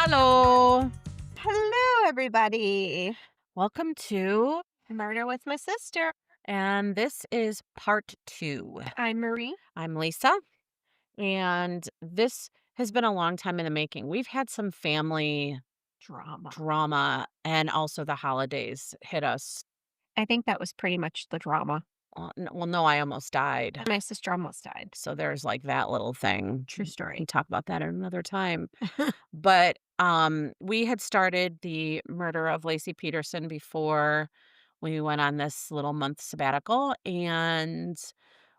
Hello. Hello, everybody. Welcome to, Murder with my sister. and this is part 2. I'm Marie. I'm Lisa, and this has been a long time in the making. We've had some family Drama. drama, and also the holidays hit us. I think that was pretty much the drama. No, I almost died. My sister almost died. So there's like that little thing. True We can story. talk about that at another time. But we had started the murder of Laci Peterson before we went on this little month sabbatical, and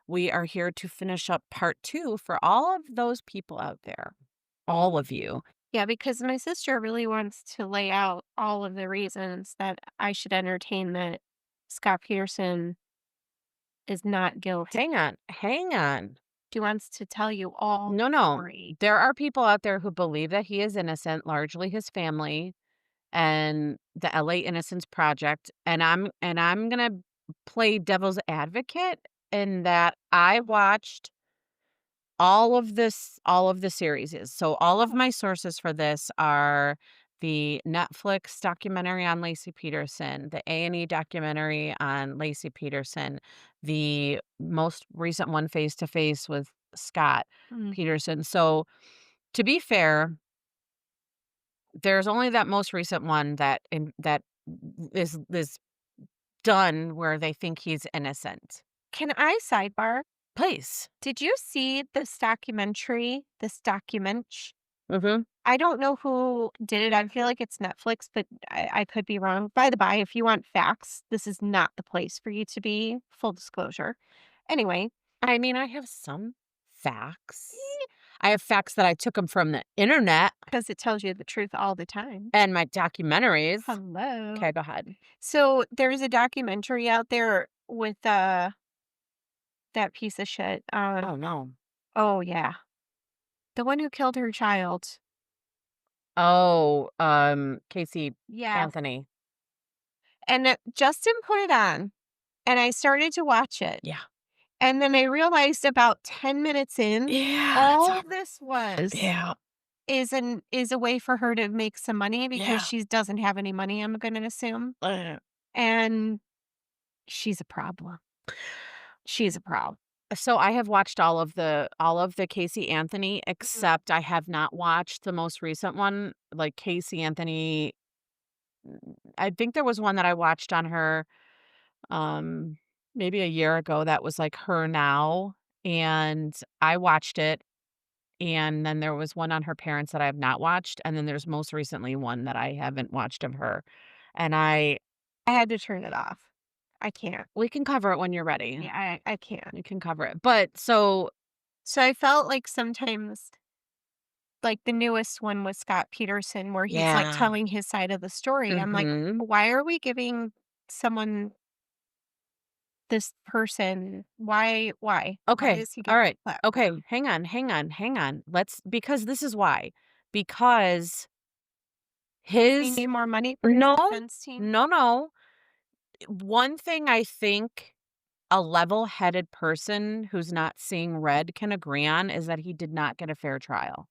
we are here to finish up part 2 for all of those people out there. All of you. Yeah, because my sister really wants to lay out all of the reasons that I should entertain that Scott Peterson is not guilty. Hang on. Hang on. She wants to tell you all No, the no. story. There are people out there who believe that he is innocent, largely his family and the LA Innocence Project, and I'm gonna play devil's advocate in that I watched all of the series. So all of Oh. my sources for this are the Netflix documentary on Laci Peterson, the A&E documentary on Laci Peterson, the most recent one Face to Face with Scott Mm. Peterson. So to be fair, there's only that most recent one that is done where they think he's innocent. Can I sidebar? Please. Did you see this documentary, this document? Mhm. I don't know who did it. I feel like it's Netflix, but I could be wrong. By the by, if you want facts, this is not the place for you to be. Full disclosure. Anyway, I mean, I have some facts. I have facts that I took them from the internet because it tells you the truth all the time. and my documentaries. Hello. Okay, go ahead. So there's a documentary out there with that piece of shit. Oh, no. Oh yeah, the one who killed her child. Oh, Casey Yeah. Anthony. And Justin put it on, and I started to watch it. Yeah. And then I realized about 10 minutes in, Yeah, that's all a this was yeah, is a way for her to make some money because yeah. she doesn't have any money, I'm gonna assume, Uh, and she's a problem. She's a problem. so I have watched all of the Casey Anthony, Mhm. except I have not watched the most recent one, like Casey Anthony. I think there was one that I watched on her um, maybe a year ago that was like Her Now, and I watched it, and then there was one on her parents that I have not watched, and then there's most recently one that I haven't watched of her, and I had to turn it off. I can't. we can cover it when you're ready. Yeah, I can't. We can cover it, but so So I felt like sometimes like the newest one with Scott Peterson where he's, like, yeah. telling his side of the story. I'm like, Mhm. "Why are we giving someone this person why? Why? Why Okay, is he getting alright, a okay, platform?" hang on, let's because this is why. Because We his need more money for his no, defense team. no. One thing I think a level-headed person who's not seeing red can agree on is that he did not get a fair trial.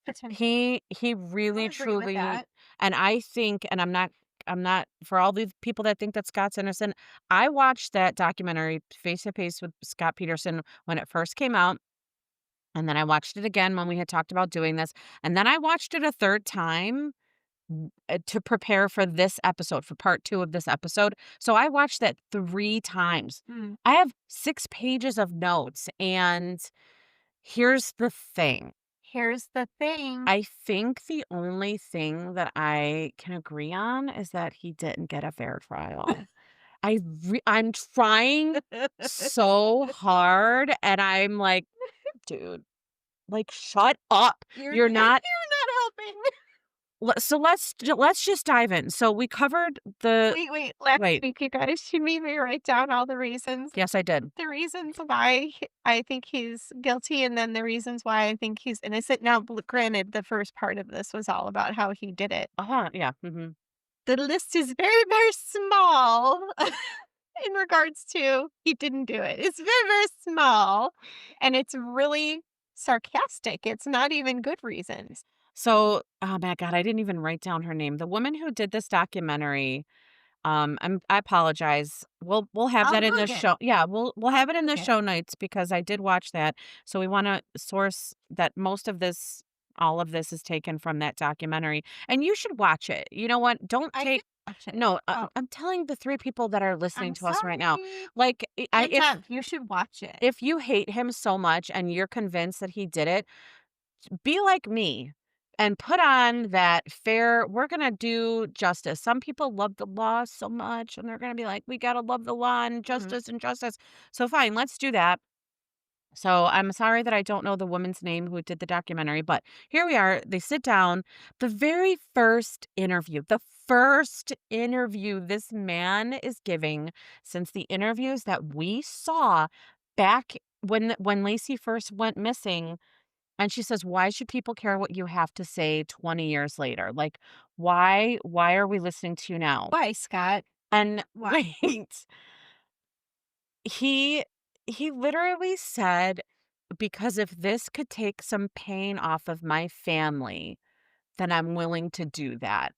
Potentially. He I'll really agree with truly, that. and I think, and I'm not for all these people that think that Scott's innocent, I watched that documentary Face to Face with Scott Peterson when it first came out, and then I watched it again when we had talked about doing this, and then I watched it a third time to prepare for this episode, for part 2 of this episode. So I watched that 3 times. Mm. I have 6 pages of notes, and here's the thing. Here's the thing. I think the only thing that I can agree on is that he didn't get a fair trial. I'm trying so hard, and I'm like, "Dude, like, shut up. You're You're you're not." not helping. So let's just dive in. So we covered the Wait, last wait. week, you guys, she made me write down all the reasons. Yes, I did. The reasons why I think he's guilty, and then the reasons why I think he's innocent. Now, granted, the first part of this was all about how he did it. Uh-huh, yeah, mhm. The list is very, very small in regards to he didn't do it. It's very, very small, and it's really sarcastic. It's not even good reasons. So, oh my god, I didn't even write down her name. The woman who did this documentary, I apologize. We'll have I'll that in the look it. show. Yeah, we'll have it in the Okay. show notes because I did watch that. So we wanna source that most of this all of this is taken from that documentary, and you should watch it. You know what? Don't I did take watch it. no, Oh, I'm telling the 3 people that are listening I'm to us right now, sorry. like, I Hands up, you should watch it. if you hate him so much and you're convinced that he did it, be like me and put on that fair we're gonna do justice. Some people love the law so much and they're gonna be like, we gotta love the law and Mhm. justice and justice. So fine, let's do that. So I'm sorry that I don't know the woman's name who did the documentary, but here we are. They sit down. The first interview this man is giving since the interviews that we saw back when Lacey first went missing, and she says, "Why should people care what you have to say 20 years later? Like, why are we listening to you now?" Why, Scott? And Why? wait, he he literally said, "Because if this could take some pain off of my family, then I'm willing to do that."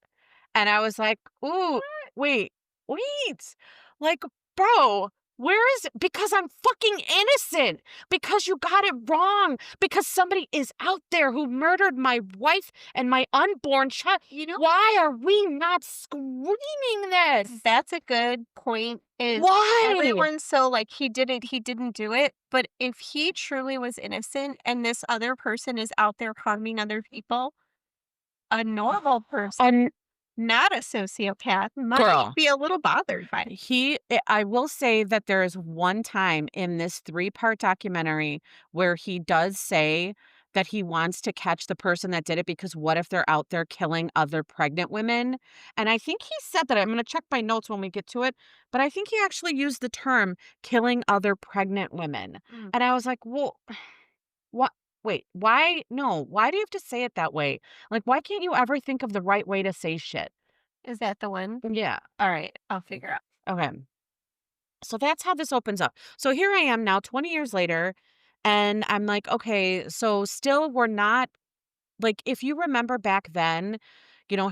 And I was like, "Ooh, wait, wait. Like, bro, where is it? Because I'm fucking innocent. Because you got it wrong. Because somebody is out there who murdered my wife and my unborn child. You know, Why are we not screaming this? that's a good point, is Why? everyone's so like, he didn't do it, but if he truly was innocent and this other person is out there harming other people, a normal person, And not a sociopath, might girl, be a little bothered by it. I will say that there is one time in this three-part documentary where he does say that he wants to catch the person that did it because what if they're out there killing other pregnant women? And I think he said that. I'm gonna check my notes when we get to it, but I think he actually used the term "killing other pregnant women." Mm. And I was like, "Well, what wait, why no, why do you have to say it that way? Like, why can't you ever think of the right way to say shit?" Is that the one? Yeah, Alright, I'll figure out. okay. So that's how this opens up. So here I am now 20 years later, and I'm like, okay, so still we're not like if you remember back then,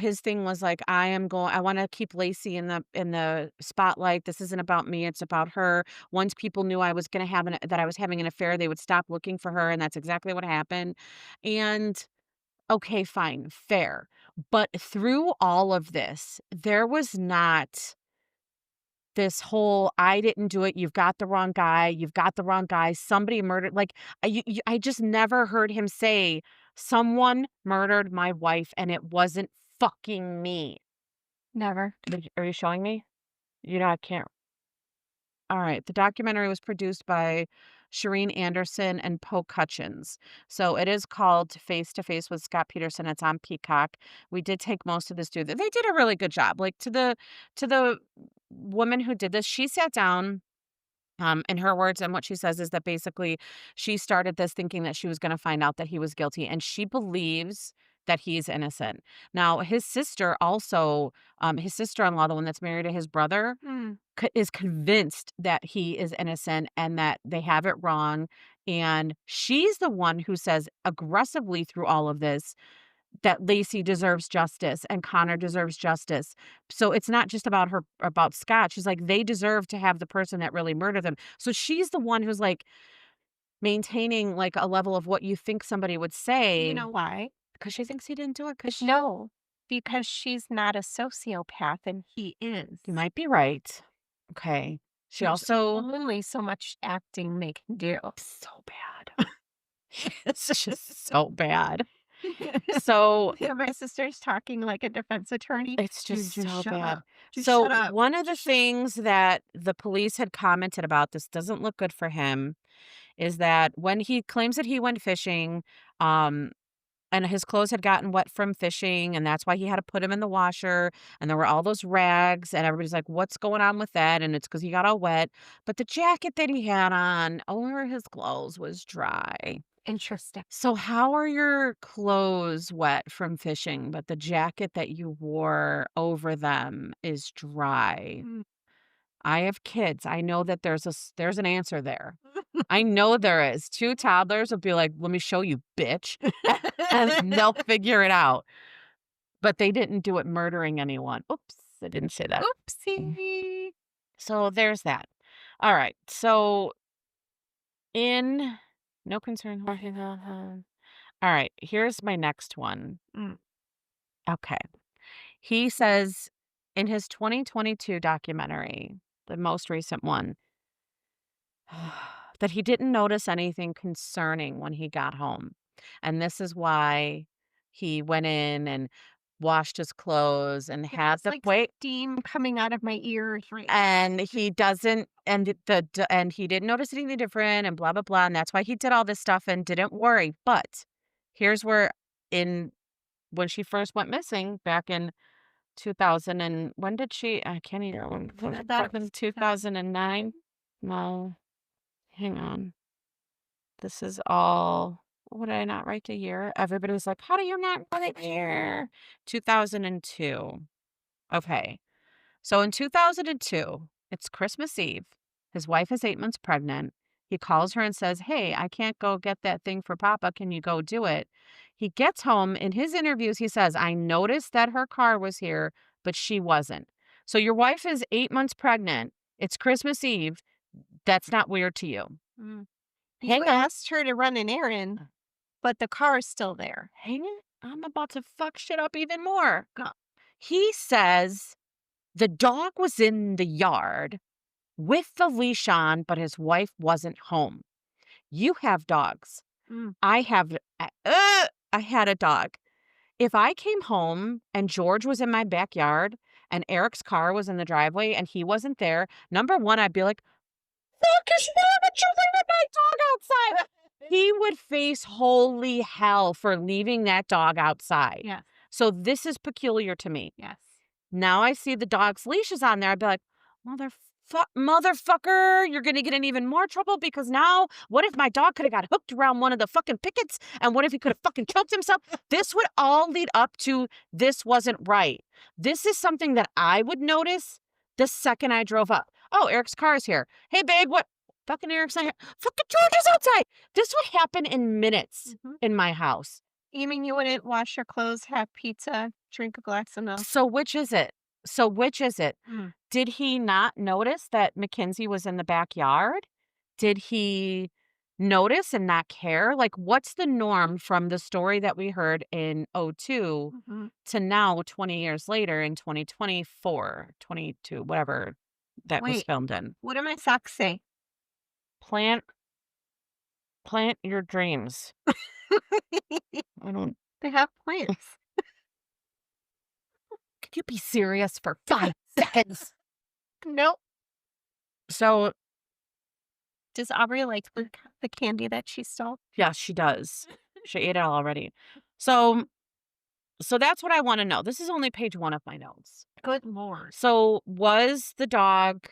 his thing was like, I want to keep Lacey in the spotlight. This isn't about me, it's about her. Once people knew I was gonna that I was having an affair, they would stop looking for her, and that's exactly what happened. And okay, fine, fair. But through all of this, there was not this whole, "I didn't do it, you've got the wrong guy, somebody murdered," like, I just never heard him say, "Someone murdered my wife and it wasn't fucking me." Never. Are you showing me? I can't. Alright, the documentary was produced by Shireen Anderson and Poe Cutchins. So it is called Face to Face with Scott Peterson. It's on Peacock. We did take most of this through. They did a really good job. Like, to the woman who did this, she sat down, in her words, and what she says is that basically she started this thinking that she was gonna find out that he was guilty, and she believes that he's innocent. Now, his sister also, his sister-in-law, the one that's married to his brother, Mm. is convinced that he is innocent and that they have it wrong, and she's the one who says aggressively through all of this that Lacey deserves justice and Connor deserves justice. So it's not just about Scott. She's like, they deserve to have the person that really murdered them. So she's the one who's like maintaining like a level of what you think somebody would You say know why? because she thinks he didn't do it. Because No, because she's not a sociopath and he is. you might be right. Okay. She There's also only so much acting they can do. so bad. It's just so bad. So Yeah, my sister's talking like a defense attorney. it's Dude, just just so shut bad. up. Just So shut up. one of the Just things that the police had commented about, this doesn't look good for him, is that when he claims that he went fishing, um, and his clothes had gotten wet from fishing, and that's why he had to put them in the washer, and there were all those rags, and everybody's like, "What's going on with that?" And it's because he got all wet, but the jacket that he had on over his clothes was dry. interesting. So how are your clothes wet from fishing, but the jacket that you wore over them is dry? Mm. I have kids. I know that there's an answer there. I know there is. 2 toddlers will be like, "Let me show you, bitch," and they'll figure it out. But they didn't do it murdering anyone. Oops, I didn't say that. Oopsie. So there's that. All right. So in no concern. All right. Here's my next one. Mm, Okay. He says in his 2022 documentary, the most recent one, that he didn't notice anything concerning when he got home. And this is why he went in and washed his clothes and yeah, had it's the like wait. steam coming out of my ears right now. And he doesn't and he didn't notice anything different and blah, blah, blah, and that's why he did all this stuff and didn't worry, but here's where in when she first went missing back in 2000 and when did she I can't even remember. That Back in 2009? No, hang on. This is all what did I not write the year? Everybody was like, "How do you not know the year?" 2002. Okay. So in 2002, it's Christmas Eve. His wife is 8 months pregnant. He calls her and says, "Hey, I can't go get that thing for Papa. Can you go do it?" He gets home. In his interviews, he says, "I noticed that her car was here, but she wasn't." So your wife is 8 months pregnant. It's Christmas Eve. That's not weird to you. Mm. You Hang on. asked her to run an errand, but the car is still there. Hang on. I'm about to fuck shit up even more. Go. He says the dog was in the yard with the leash on, but his wife wasn't home. You have dogs. Mm. I have, I had a dog. If I came home and George was in my backyard and Eric's car was in the driveway and he wasn't there, number one, I'd be like, fuck is wrong with you leaving my dog outside? He would face holy hell for leaving that dog outside. Yes. So this is peculiar to me. Yes. Now I see the dog's leash is on there. I'd be like, motherfucker, you're gonna get in even more trouble because now what if my dog could have got hooked around one of the fucking pickets? And what if he could have fucking choked himself? This would all lead up to this wasn't right. This is something that I would notice the second I drove up. Oh, Eric's car is here. Hey, babe, what? Fucking Eric's not here. Fucking George is outside. This would happen in minutes Mhm. in my house. You mean you wouldn't wash your clothes, have pizza, drink a glass of milk? So which is it? So which is it? Mm. Did he not notice that Mackenzie was in the backyard? Did he notice and not care? Like, what's the norm from the story that we heard in '02 Mhm. to now 20 years later in 2024, 22, whatever that was Wait, filmed in? what do my socks say? Plant plant your dreams. I don't They have plants. Could you be serious for 5 seconds? Nope. So, Does Aubrey like the candy that she stole? yes, she does. She ate it all already. So So that's what I wanna know. This is only page 1 of my notes. Good lord. So was the dog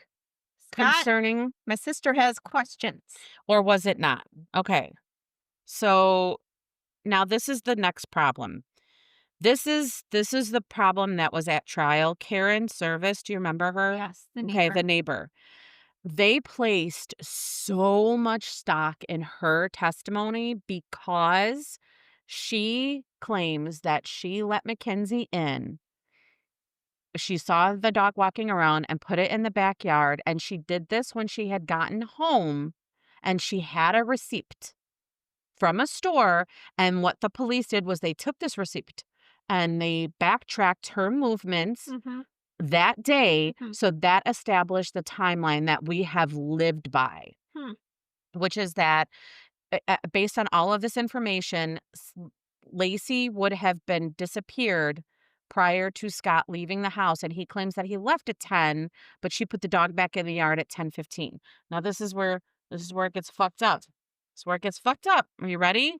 Scott, concerning my sister has questions. or was it not? Okay. So now this is the next problem. This is the problem that was at trial. Karen Service, do you remember her? Yes, the Okay, neighbor. the neighbor. They placed so much stock in her testimony because she claims that she let Mackenzie in. She saw the dog walking around and put it in the backyard, and she did this when she had gotten home, and she had a receipt from a store, and what the police did was they took this receipt and they backtracked her movements Mhm. that day, Mhm. so that established the timeline that we have lived by, Hmm. which is that based on all of this information, Laci would have been disappeared prior to Scott leaving the house, and he claims that he left at 10, but she put the dog back in the yard at 10:15. Now this is where it gets fucked up. This is where it gets fucked up. Are you ready?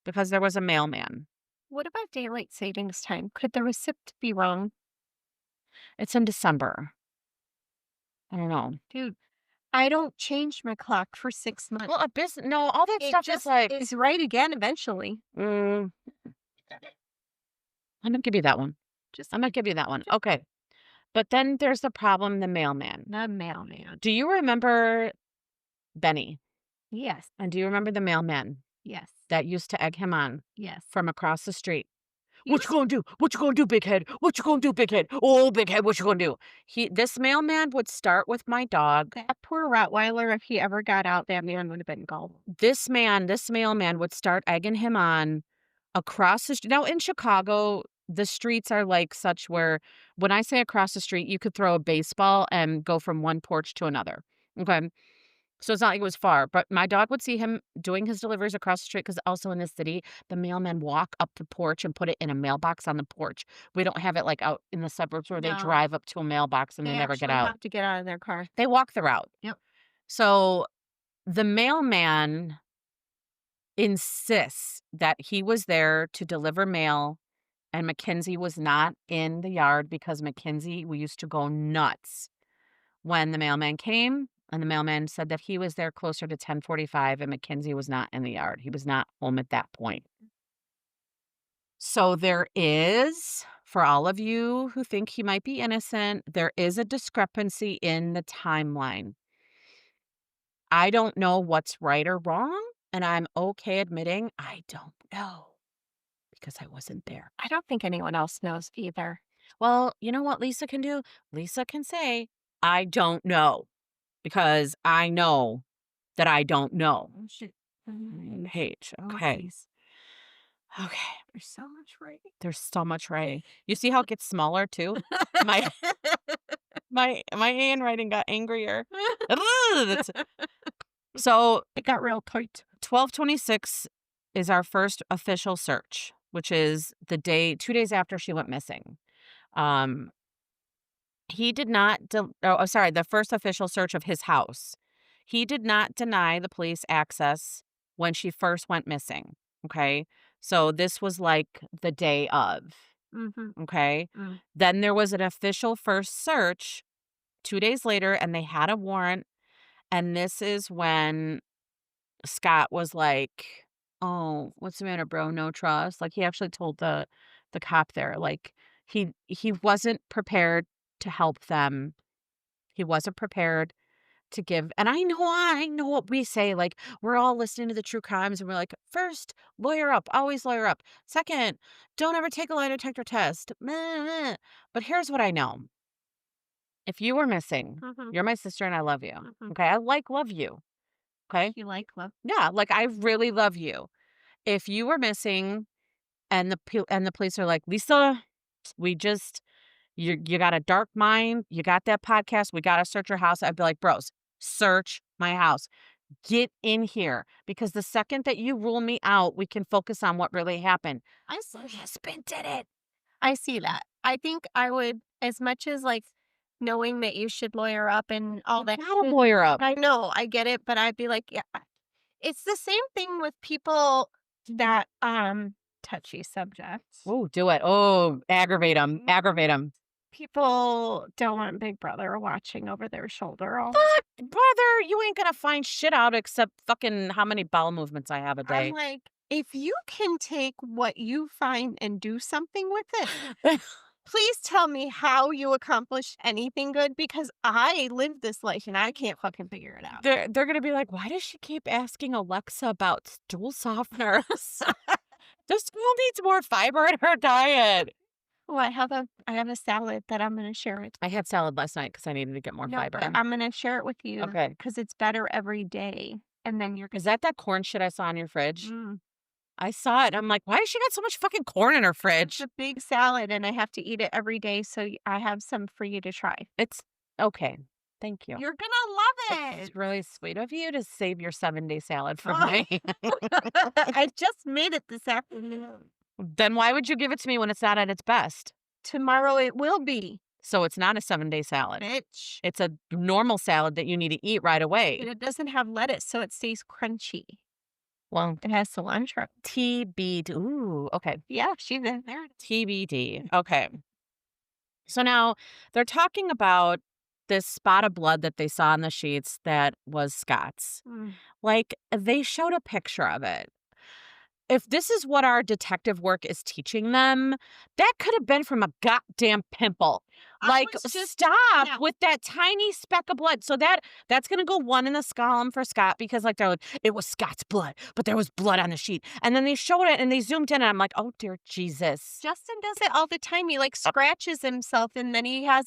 Because there was a mailman. What about daylight savings time? Could the receipt be wrong? It's in December. I don't know. Dude, I don't change my clock for 6 months. Well, a business, no, all that It stuff is just like, is right again eventually. mm, I'm gonna give you that one. Just I'm gonna give you that one. Okay. But then there's the problem, the mailman. the mailman. Do you remember Benny? Yes. And do you remember the mailman Yes. that used to egg him on Yes. from across the street? He "What you was gonna do? What you gonna do, big head? What you gonna do, big head? Oh, big head, what you gonna do?" This mailman would start with my dog. that poor Rottweiler, if he ever got out, that man would have been gone. This mailman would start egging him on across the street. Now in Chicago, the streets are like such where when I say across the street, you could throw a baseball and go from one porch to another. Okay. So it's not like it was far, but my dog would see him doing his deliveries across the street because also in the city, the mailmen walk up the porch and put it in a mailbox on the porch. We don't have it like out in the suburbs where they No, drive up to a mailbox and they they never get actually out. have to get out of their car. They walk the route. Yep. So the mailman insists that he was there to deliver mail and Mackenzie was not in the yard because Mackenzie we used to go nuts when the mailman came, and the mailman said that he was there closer to 10:45 and Mackenzie was not in the yard. He was not home at that point. So there is, for all of you who think he might be innocent, there is a discrepancy in the timeline. I don't know what's right or wrong, and I'm okay admitting I don't know because I wasn't there. I don't think anyone else knows either. Well, you know what Lisa can do? Lisa can say, I don't know because I know that I don't know. Oh, shit. Page. Oh, Okay. geez. Okay. There's so much writing. There's so much writing. You see how it gets smaller too? My my handwriting got angrier. So It got real tight. 12/26 is our first official search, which is the day 2 days after she went missing. Um, he did not sorry, the first official search of his house. He did not deny the police access when she first went missing, okay? So this was like the day of, Mhm. okay? Mm. Then there was an official first search 2 days later, and they had a warrant, and this is when Scott was like, "Oh, what's the matter, bro? No trust." Like, he actually told the cop there, like, he wasn't prepared to help them. He wasn't prepared to give and I know what we say, like, we're all listening to the true crimes, and we're like, "First, lawyer up, always lawyer up. Second, don't ever take a lie detector test." Meh, meh. But here's what I know. If you were missing, Mhm. you're my sister and I love you, Mhm. okay? I, like, love you, okay? You like love? Yeah, like, I really love you. If you were missing and the police are like, "Lisa, we just you got a dark mind, you got that podcast, we gotta search your house." I'd be like, "Bros, search my house. Get in here because the second that you rule me out, we can focus on what really happened." I My see. husband did it. I see that. I think I would, as much as like knowing that you should lawyer up and all that. Gotta lawyer up. I know, I get it, but I'd be like, yeah, it's the same thing with people that touchy subjects. Oh, do it. Oh, aggravate him. Aggravate him. People don't want Big Brother watching over their shoulder all the Fuck, time. brother, you ain't gonna find shit out except fucking how many bowel movements I have a I'm day. like, if you can take what you find and do something with it, please tell me how you accomplished anything good because I live this life and I can't fucking figure it out. They're gonna be like, "Why does she keep asking Alexa about stool softeners?" This girl needs more fiber in her diet. Oh, I have a salad that I'm gonna share with I had salad last night because I needed to get more no, but fiber. I'm gonna share it with you Okay. because it's better every day. And then you're Is that corn shit I saw in your fridge? mm, I saw it, I'm like, "Why does she got so much fucking corn in her it's fridge?" a big salad and I have to eat it every day, so I have some for you to try. It's okay. Thank you. You're gonna love it. It's really sweet of you to save your 7-day salad for Oh. me. I just made it this afternoon. Then why would you give it to me when it's not at its best? Tomorrow it will be, So it's not a 7-day salad. bitch. It's a normal salad that you need to eat right away. And it doesn't have lettuce, so it stays crunchy. Well, It has cilantro. TBD. Ooh, okay. Yeah, she's in there. TBD. Okay. So now they're talking about this spot of blood that they saw in the sheets that was Scott's. Mm. Like, they showed a picture of it. If this is what our detective work is teaching them, that could have been from a goddamn pimple. I Like, was just stop now. with that tiny speck of blood. So that's gonna go 1 in the column for Scott because, like, they're like, "It was Scott's blood, but there was blood on the sheet." And then they showed it and they zoomed in and I'm like, "Oh, dear Jesus." Justin does it all the time. He like scratches himself and then he has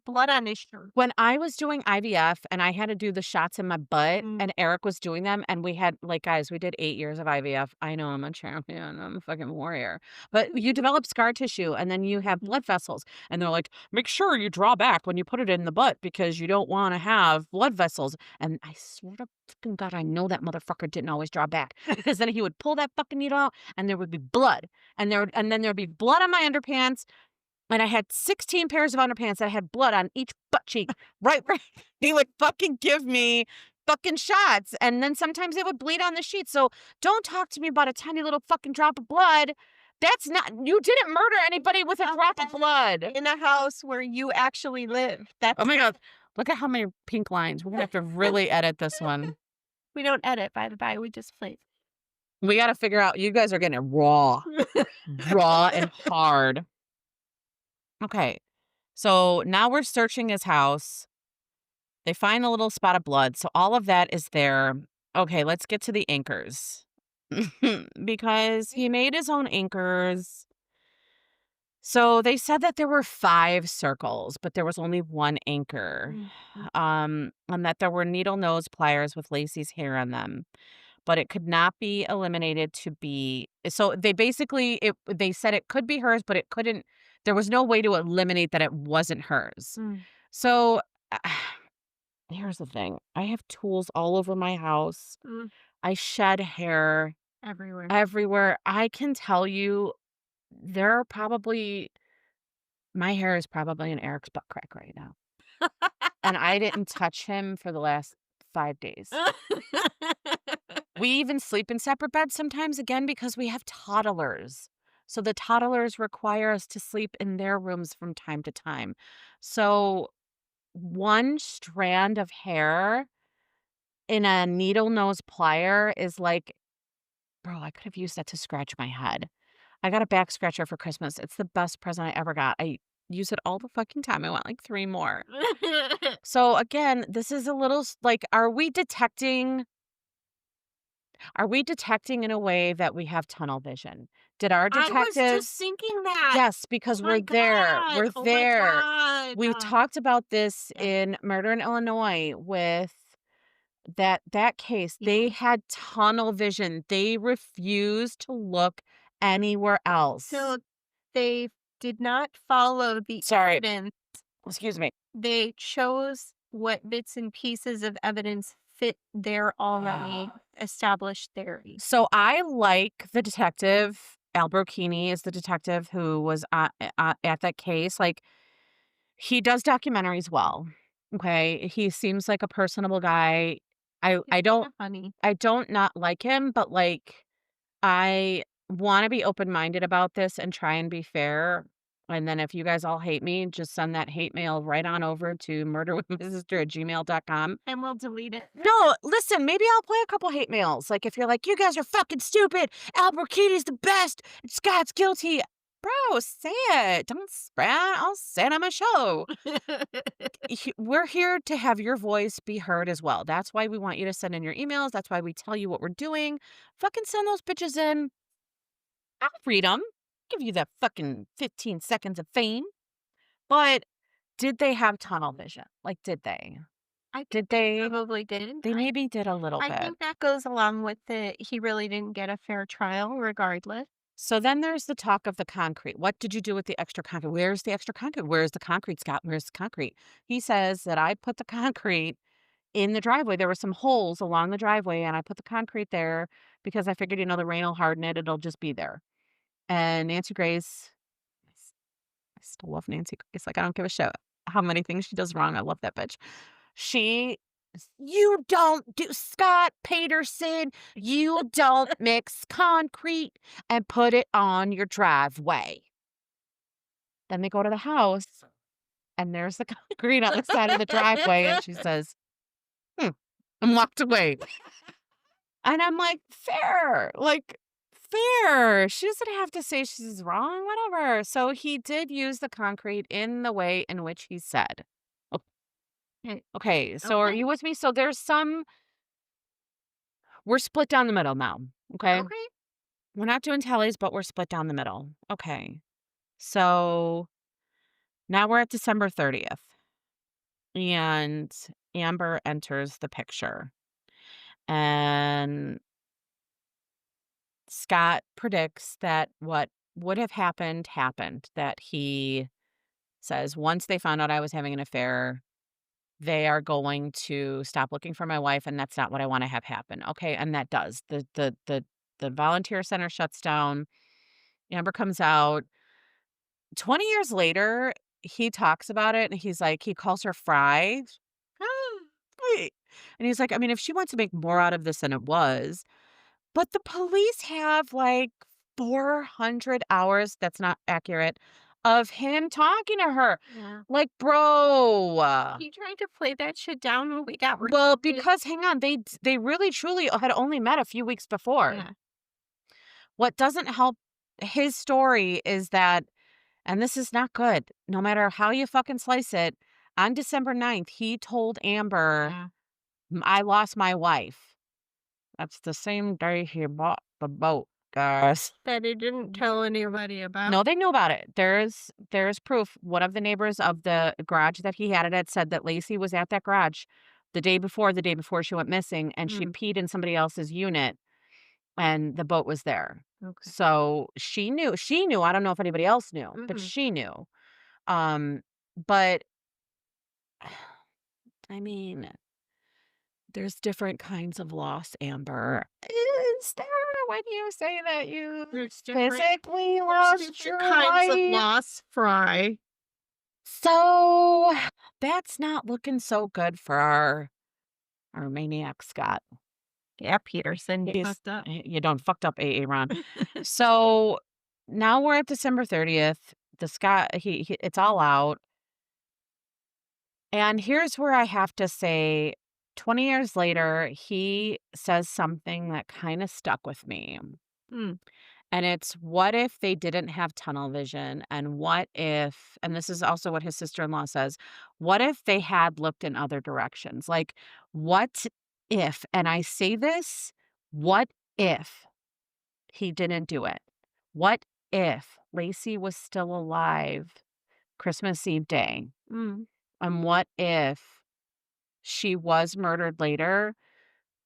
blood on his shirt. When I was doing IVF and I had to do the shots in my butt Mm. and Eric was doing them and we had like, guys, we did 8 years of IVF. I know I'm a champion. I'm a fucking warrior. But you develop scar tissue and then you have blood vessels. And they're like, make sure you draw back when you put it in the butt because you don't want to have blood vessels. And I swear to fucking God, I know that motherfucker didn't always draw back because then he would pull that fucking needle out and there would be blood. And then there'd be blood on my underpants and I had 16 pairs of underpants that had blood on each butt cheek, right where he would fucking give me fucking shots. And then sometimes it would bleed on the sheet. So don't talk to me about a tiny little fucking drop of blood. That's not, you didn't murder anybody with a drop of blood. In a house where you actually live. Oh That's my God. Look at how many pink lines. We're going to have to really edit this one. we don't edit, by the by. We just play. We got to figure out, you guys are getting it raw, raw and hard. Okay. So now we're searching his house. They find a little spot of blood, so all of that is there. Okay, let's get to the anchors. Because he made his own anchors. So they said that there were 5 circles, but there was only 1 anchor. Mhm. And that there were needle nose pliers with Laci's hair on them, but it could not be eliminated to be so they basically they said it could be hers, but it couldn't there was no way to eliminate that it wasn't hers. Mm. So here's the thing. I have tools all over my house. Mm. I shed hair Everywhere. everywhere. I can tell you there are probably my hair is probably in Eric's butt crack right now. And I didn't touch him for the last 5 days. We even sleep in separate beds sometimes again because we have toddlers. So the toddlers require us to sleep in their rooms from time to time. So 1 strand of hair in a needle nose plier is like, bro, I could have used that to scratch my head. I got a back scratcher for Christmas. It's the best present I ever got. I use it all the fucking time. I want like 3 more. So again, this is a little like, are we detecting in a way that we have tunnel vision? Did our I was just detectives thinking that. Yes, Oh because my we're there. god. We're Oh my there. god. We talked about this Yeah. in Murder in Illinois with that case. Yeah. They had tunnel vision. They refused to look anywhere else. So they did not follow the Sorry, evidence. excuse me. They chose what bits and pieces of evidence fit their already established theory. So I like the detective. Al Brocchini is the detective who was at that case. Like, he does documentaries well. Okay. He seems like a personable guy. I It's I kind don't of funny. I don't not like him, but like I want to be open-minded about this and try and be fair. And then if you guys all hate me, just send that hate mail right on over to murderwithmysister@gmail.com. And we'll delete it. No, listen, maybe I'll play a couple hate mails. Like if you're like, you guys are fucking stupid. Albuquerque's the best. And Scott's guilty. Bro, say it. Don't spread. I'll say it on my show. We're here to have your voice be heard as well. That's why we want you to send in your emails. That's why we tell you what we're doing. Fucking send those bitches in. I'll read them. Give you that fucking 15 seconds of fame. But did they have tunnel vision? Like, did they? I think Did they they? probably did. They maybe did a little I bit. think that goes along with the he really didn't get a fair trial regardless. So then there's the talk of the concrete. What did you do with the extra concrete? Where's the extra concrete? Where's the concrete, Scott? Where's the concrete? He says that I put the concrete in the driveway. There were some holes along the driveway, and I put the concrete there because I figured, the rain will harden it. It'll just be there. And Nancy Grace, I still love Nancy Grace. Like, I don't give a shit how many things she does wrong. I love that bitch. She, you don't do, Scott Peterson, you don't mix concrete and put it on your driveway. Then they go to the house and there's the concrete on the side of the driveway. And she says, and walked away. And I'm like, fair, like, fair. She doesn't have to say she's wrong, whatever. So he did use the concrete in the way in which he said. O- Okay, so are Okay. you with me? So we're split down the middle now. Okay. Okay. We're not doing tallies, but we're split down the middle. Okay. So now we're at December 30th, and Amber enters the picture. And Scott predicts that what would have happened happened, that he says, once they found out I was having an affair, they are going to stop looking for my wife, and that's not what I want to have happen. Okay, and that does. The volunteer center shuts down. Amber comes out. 20 years later, he talks about it and he's like, he calls her Fry. Wait. And he's like, I mean, if she wants to make more out of this than it was, but the police have like 400 hours, that's not accurate, of him talking to her. Yeah. Like, bro. He tried to play that shit down when we got Well, recruited. because hang on, they really truly had only met a few weeks before. Yeah. What doesn't help his story is that, and this is not good, no matter how you fucking slice it, on December 9th, he told Amber, Yeah. I lost my wife." That's the same day he bought the boat, guys. That he didn't tell anybody about. No, they knew about it. There's proof. One of the neighbors of the garage that he had it at said that Laci was at that garage the day before she went missing, and she Mm. peed in somebody else's unit, and the boat was there. Okay. So she knew. She knew. I don't know if anybody else knew, but Mhm. she knew. Um, but I mean, there's different kinds of loss, Amber. Is there when you say that you There's different physically there's lost different your kinds of wife? loss fry. So that's not looking so good for our maniac Scott. Yeah, Peterson, you He's fucked up. you done fucked up, AA Ron. So now we're at December 30th. The Scott he it's all out. And here's where I have to say 20 years later, he says something that kind of stuck with me. Mm. And it's, what if they didn't have tunnel vision? And what if, and this is also what his sister in law says, what if they had looked in other directions? Like, what if, and I say this, what if he didn't do it? What if Laci was still alive Christmas Eve day? Mm. And what if she was murdered later?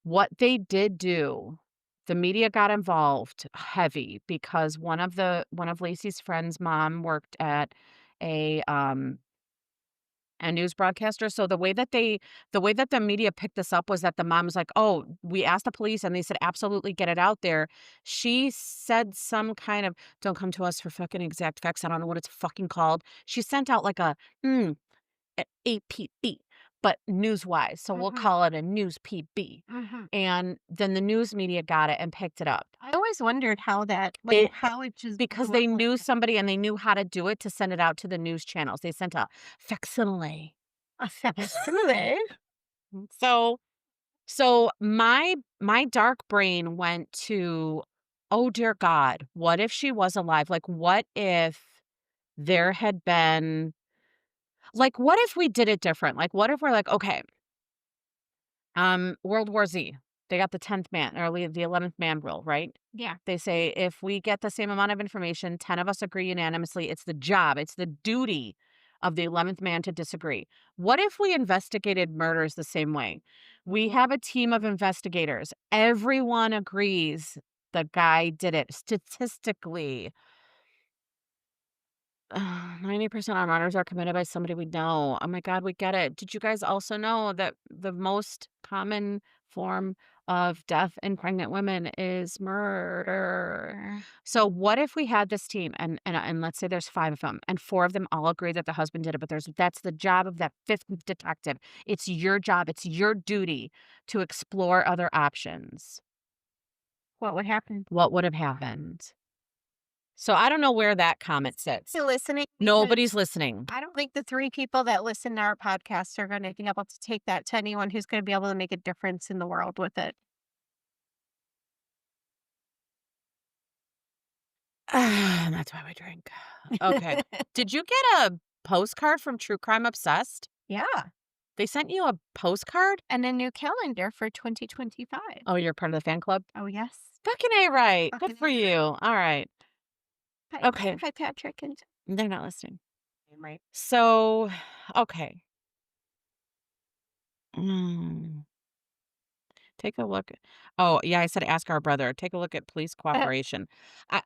What they did do, the media got involved heavy because one of Lacey's friends' mom worked at a, um, a news broadcaster. So the way that the media picked this up was that the mom was like, "Oh, we asked the police and they said, 'Absolutely, get it out there.'" She said some kind of, "Don't come to us for fucking exact facts. I don't know what it's fucking called." She sent out like a, APB, but news-wise, so we'll Mhm. call it a news PB. Mhm. And then the news media got it and picked it up. I always wondered how that like, It how it just because blew they up like knew that. somebody and they knew how to do it to send it out to the news channels. They sent a facsimile. A facsimile? So my dark brain went to, "Oh dear God, what if she was alive? Like, what if there had been, like, what if we did it different? Like, what if we're like, okay, World War Z, they got the 10th man or the 11th man rule, right? Yeah. They say if we get the same amount of information, 10 of us agree unanimously, it's the job, it's the duty of the 11th man to disagree. What if we investigated murders the same way? We have a team of investigators. Everyone agrees the guy did it. Statistically, 90% of murders are committed by somebody we know. Oh my God, we get it. Did you guys also know that the most common form of death in pregnant women is murder? So what if we had this team and let's say there's 5 of them and 4 of them all agree that the husband did it, but that's the job of that 5th detective. It's your job, it's your duty to explore other options. What would happen? What would have happened? So I don't know where that comment sits. You listening? Because Nobody's listening. I don't think the 3 people that listen to our podcast are gonna be able to take that to anyone who's gonna be able to make a difference in the world with it. That's why we drink. Okay. Did you get a postcard from True Crime Obsessed? Yeah, They sent you a postcard? and a new calendar for 2025. Oh, you're part of the fan club? Oh, yes. Fucking A right. Good Fucking for A. you. All right. Okay. Hi, Patrick and They're not listening. right. So, okay. Mm. Take a look. Oh, yeah, I said ask our brother. Take a look at police cooperation.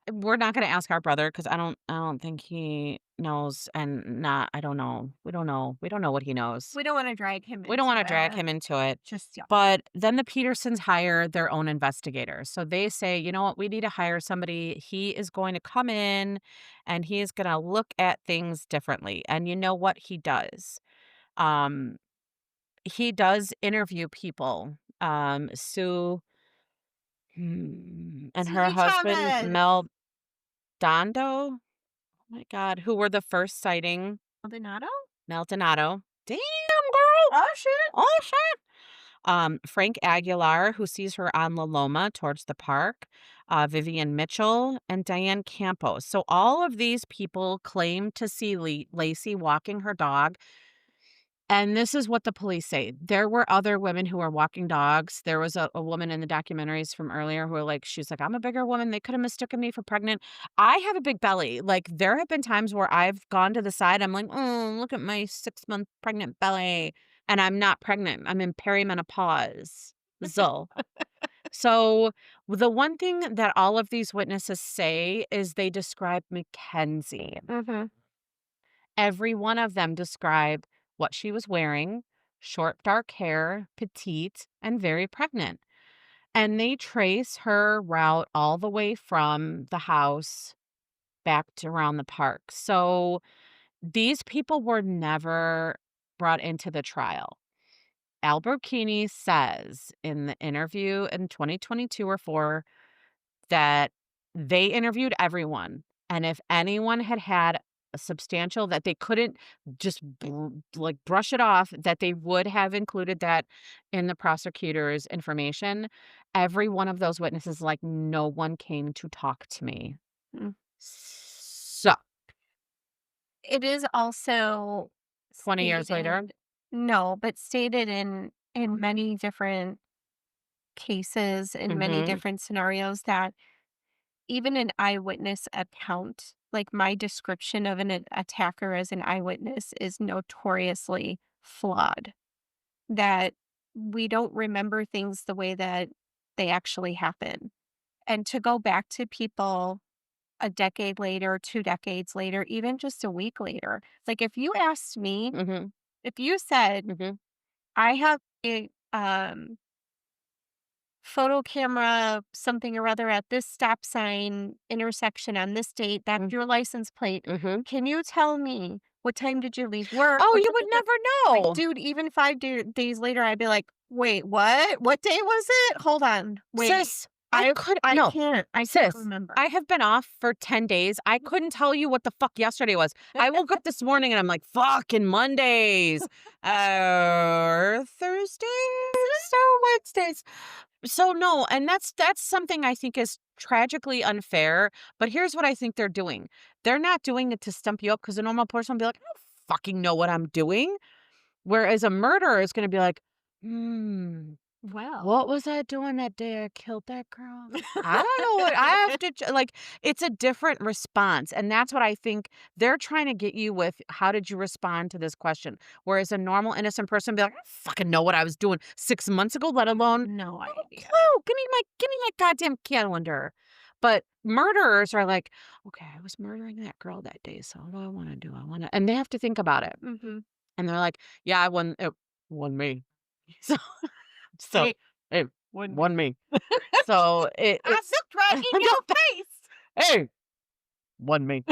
We're not going to ask our brother because I don't think he knows, and not. I don't know. We don't know. We don't know what he knows. We don't wanna drag him We don't into want to drag it him into it. just yet. But then the Petersons hire their own investigator. So they say, you know what, we need to hire somebody. He is going to come in and he is going to look at things differently. And you know what he does? Um, he does interview people. Sue and her Susie husband, Chavez. Mel Dondo, oh my god, who were the first sighting. Maldonado? Mel Donato. Damn, girl! Oh, shit. Oh, shit! Frank Aguilar, who sees her on La Loma towards the park, Vivian Mitchell, and Diane Campos. So all of these people claim to see Laci walking her dog. And this is what the police say. There were other women who were walking dogs. There was a woman in the documentaries from earlier who were like, she's like, I'm a bigger woman. They could have mistaken me for pregnant. I have a big belly. Like, there have been times where I've gone to the side. I'm like, oh, look at my 6-month pregnant belly. And I'm not pregnant. I'm in perimenopause. So the one thing that all of these witnesses say is they describe Mackenzie. Mhm. Every one of them describe what she was wearing, short dark hair, petite, and very pregnant. And they trace her route all the way from the house back to around the park. So these people were never brought into the trial. Albert Keeney says in the interview in 2022 or 4 that they interviewed everyone, and if anyone had had a substantial that they couldn't just like brush it off, that they would have included that in the prosecutor's information. Every one of those witnesses, like, no one came to talk to me. Mm. So It is also 20 years later. stated no, but stated in many different cases, in many Hmm. different scenarios that even an eyewitness account, like my description of an attacker as an eyewitness is notoriously flawed. That we don't remember things the way that they actually happen. And to go back to people a decade later, 2 decades later, even just a week later, like if you asked me, Hmm. if you said, Hmm. I have a photo camera, something or other at this stop sign intersection on this date, that's your license plate. Hmm. Can you tell me what time did you leave work? Oh, What you da- would da- da-" never Like, know. dude, even 5 days later, I'd be like, wait, what? What day was it? Hold on. Wait. Sis, I I could I no. can't Sis, remember. I have been off for 10 days. I couldn't tell you what the fuck yesterday was. I woke up this morning and I'm like, fucking Mondays. Thursdays or Wednesdays. So no, and that's something I think is tragically unfair. But here's what I think they're doing. They're not doing it to stump you up because a normal person will be like, I don't fucking know what I'm doing. Whereas a murderer is gonna be like, hmm. Well. What was I doing that day I killed that girl? I don't know what I have to like, it's a different response, and that's what I think they're trying to get you with, how did you respond to this question? Whereas a normal innocent person be like, "I don't fucking know what I was doing 6 months ago, let alone No no idea. clue. Give me that goddamn calendar." But murderers are like, "Okay, I was murdering that girl that day, so what do I wanna do? I wanna," and they have to think about it, Mhm. and they're like, "Yeah, I won it won me." So so, Hey, it wouldn't won be. me. So I it's looked right in your face. hey, won me.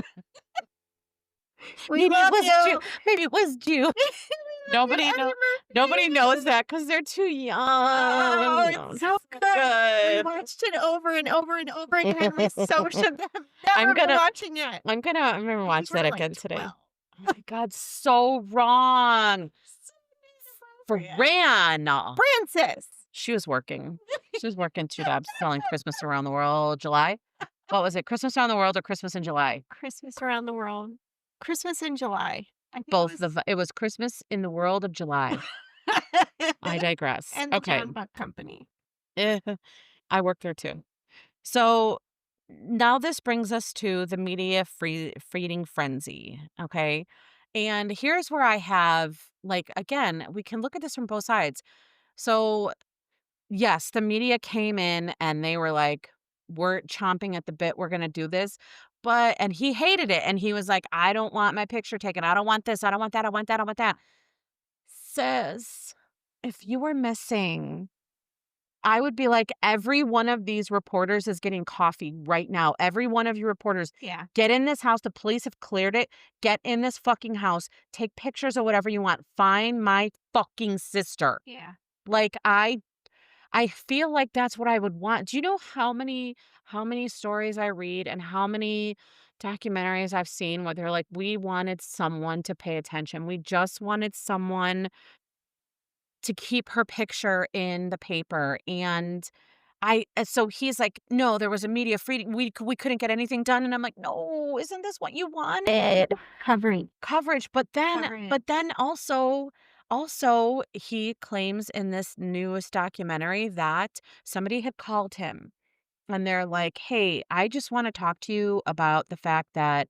We Maybe it love was you. you. Maybe it was you. We love you, Nobody know nobody knows that because 'cause they're too Oh, young. No, it's it's so good. We good. watched it over and over and over again. We so should have I'm never been gonna watching it. I'm gonna We watch were that like again today. 12. Oh my god, so wrong. So inappropriate. Fran. Francis. She was working. She was working 2 jobs selling Christmas around the world, July. What was it? Christmas Around the World or Christmas in July? Christmas Around the World. Christmas in July. I think it Both was it was Christmas in the World of July. I digress. and the Okay. John Buck Company. Eh, I work there too. So now this brings us to the media feeding frenzy. Okay. And here's where I have, like, again, we can look at this from both sides. So, yes, the media came in and they were like, we're chomping at the bit. We're going to do this. And he hated it. And he was like, I don't want my picture taken. I don't want this. I don't want that. I want that. I want that. Sis, if you were missing, I would be like, every one of these reporters is getting coffee right now. Every one of you reporters, Yeah. get in this house. The police have cleared it. Get in this fucking house. Take pictures of whatever you want. Find my fucking sister. Yeah. Like I feel like that's what I would want. Do you know how many stories I read and how many documentaries I've seen where they're like, we wanted someone to pay attention. We just wanted someone to keep her picture in the paper. And so he's like, "No, there was a media freedom. We couldn't get anything done." And I'm like, "No, isn't this what you wanted? Covering. Coverage." Covering it. But then also he claims in this newest documentary that somebody had called him and they're like, "Hey, I just want to talk to you about the fact that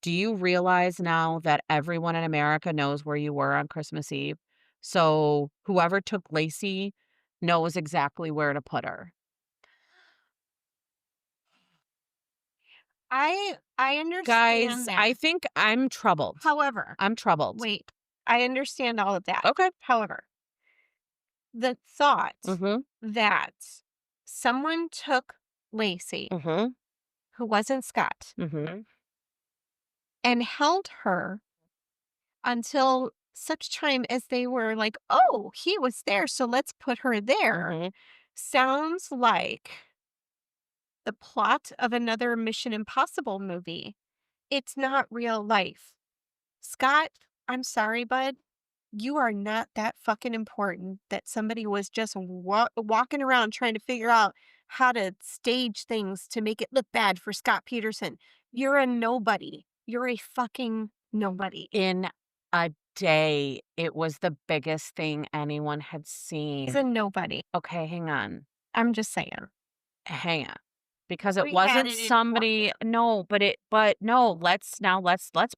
do you realize now that everyone in America knows where you were on Christmas Eve? So whoever took Lacey knows exactly where to put her." I Guys, understand that. I think I'm troubled. However, I'm troubled. wait, I understand all of that. Okay. However, the thought Mhm. that someone took Lacey, Mhm. who wasn't Scott, Mhm. and held her until such time as they were like, "Oh, he was there, so let's put her there," Mhm. sounds like the plot of another Mission Impossible movie. It's not real life. Scott, I'm sorry, bud. You are not that fucking important that somebody was just walking around trying to figure out how to stage things to make it look bad for Scott Peterson. You're a nobody. You're a fucking nobody. In a day, it was the biggest thing anyone had He's seen. a nobody. Okay, hang on. I'm just saying. Hang on. Because it We had wasn't it in for somebody, him. no, but no, let's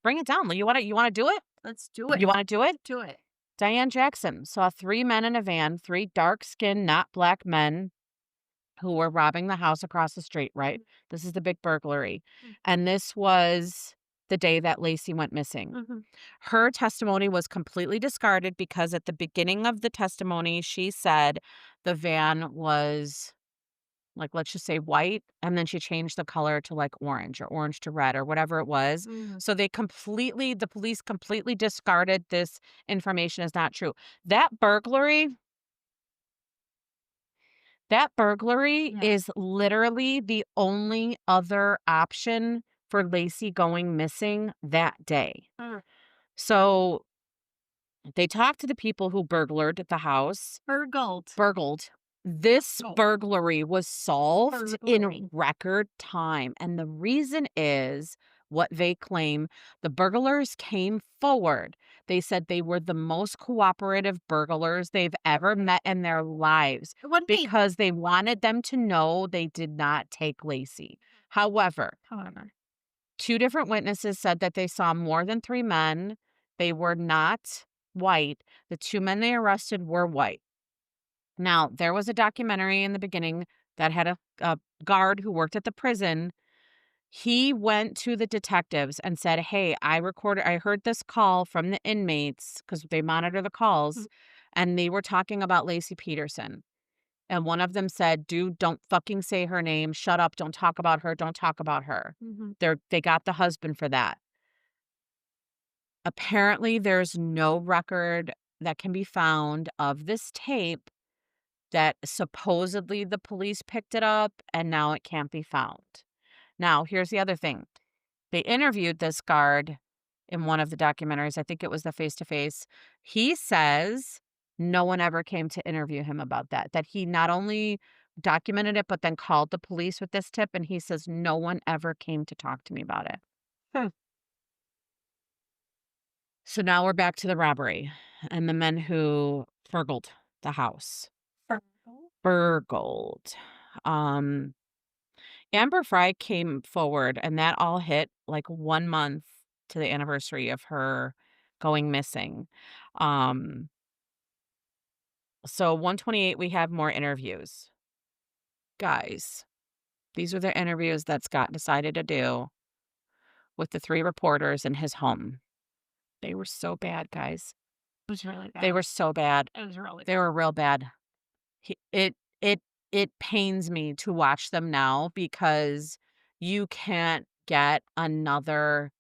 bring it down. You wanna do it? Let's do it. You wanna do it? Do it. Diane Jackson saw three men in a van, three dark-skinned, not black men who were robbing the house across the street, right? Mhm, This is the big burglary. mm, And this was the day that Lacey went missing. mhm, Her testimony was completely discarded because at the beginning of the testimony, she said the van was, like, let's just say white, and then she changed the color to like orange or orange to red or whatever it was. mhm. So the police completely discarded this information as not true. That burglary That burglary Yeah. is literally the only other option for Lacey going missing that day. Mm. So they talked to the people who burglared the house, Burgled. burgled. This Burgled. burglary was solved Burglary. in record time. And the reason is what they claim the burglars came forward. They said they were the most cooperative burglars they've ever met in their lives What made because they wanted them to know they did not take Lacey. However, however. two different witnesses said that they saw more than three men. They were not white. The two men they arrested were white. Now, there was a documentary in the beginning that had a guard who worked at the prison. He went to the detectives and said, "Hey, I heard this call from the inmates because they monitor the Mhm, calls, and they were talking about Lacey Peterson." And one of them said, "Dude, don't fucking say her name. Shut up. Don't talk about her. Don't talk about her." mhm. They got the husband for that. Apparently, there's no record that can be found of this tape that supposedly the police picked it up and now it can't be found. Now, here's the other thing. They interviewed this guard in one of the documentaries. I think it was the face to face. He says no one ever came to interview him about that. That he not only documented it, but then called the police with this tip, and he says, "No one ever came to talk to me about it." Hmm. So now we're back to the robbery and the men who burgled the house. Fertile. Burgled. Um, Amber Fry came forward, and that all hit, like, 1 month to the anniversary of her going missing. Um, so 128, we have more interviews. Guys, these were the interviews that Scott decided to do with the 3 reporters in his home. They were so bad, guys. It was really They bad. were so bad. It was really They bad. were real bad. He it pains me to watch them now because you can't get another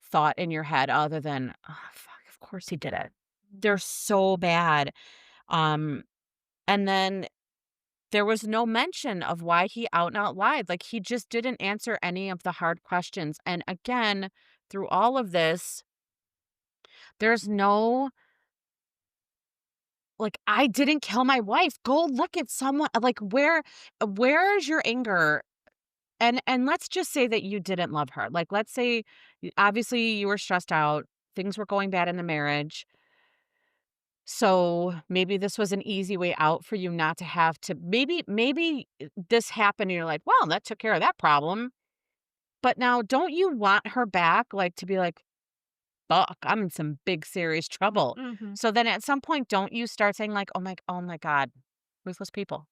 thought in your head other than, "Oh, fuck, of course he did it." They're so bad. Um, and then there was no mention of why he out and out lied. Like, he just didn't answer any of the hard questions. And again, through all of this, there's no, like, "I didn't kill my wife." Go look at someone like, where's your anger? And let's just say that you didn't love her. Like, let's say, obviously, you were stressed out, things were going bad in the marriage. So, maybe this was an easy way out for you not to have to maybe this happened and you're like, "Well, that took care of that problem." But now don't you want her back, like, to be like, "Fuck, I'm in some big serious trouble." Mhm. So then at some point, don't you start saying like, oh my god, ruthless people.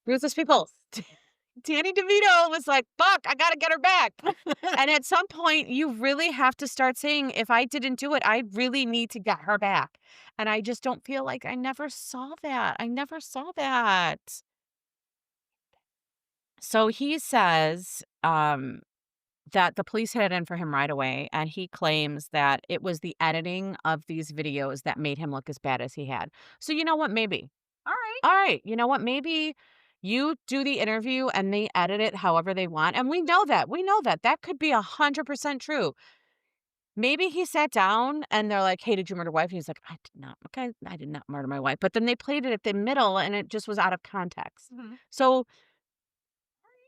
Ruthless people." Danny DeVito was like, "Fuck, I gotta get her back." And at some point, you really have to start saying, "If I didn't do it, I really need to get her back." And I just don't feel like I never saw that. I never saw that. So he says, that the police hit it in for him right away, and he claims that it was the editing of these videos that made him look as bad as he had. So you know what? Maybe. Alright. All right, you know what? Maybe you do the interview and they edit it however they want, and we know that. We know that. That could be 100% true. Maybe he sat down and they're like, "Hey, did you murder your wife?" And he's like, "I did not. Okay, I did not murder my wife." But then they played it at the middle and it just was out of context. Mhm. So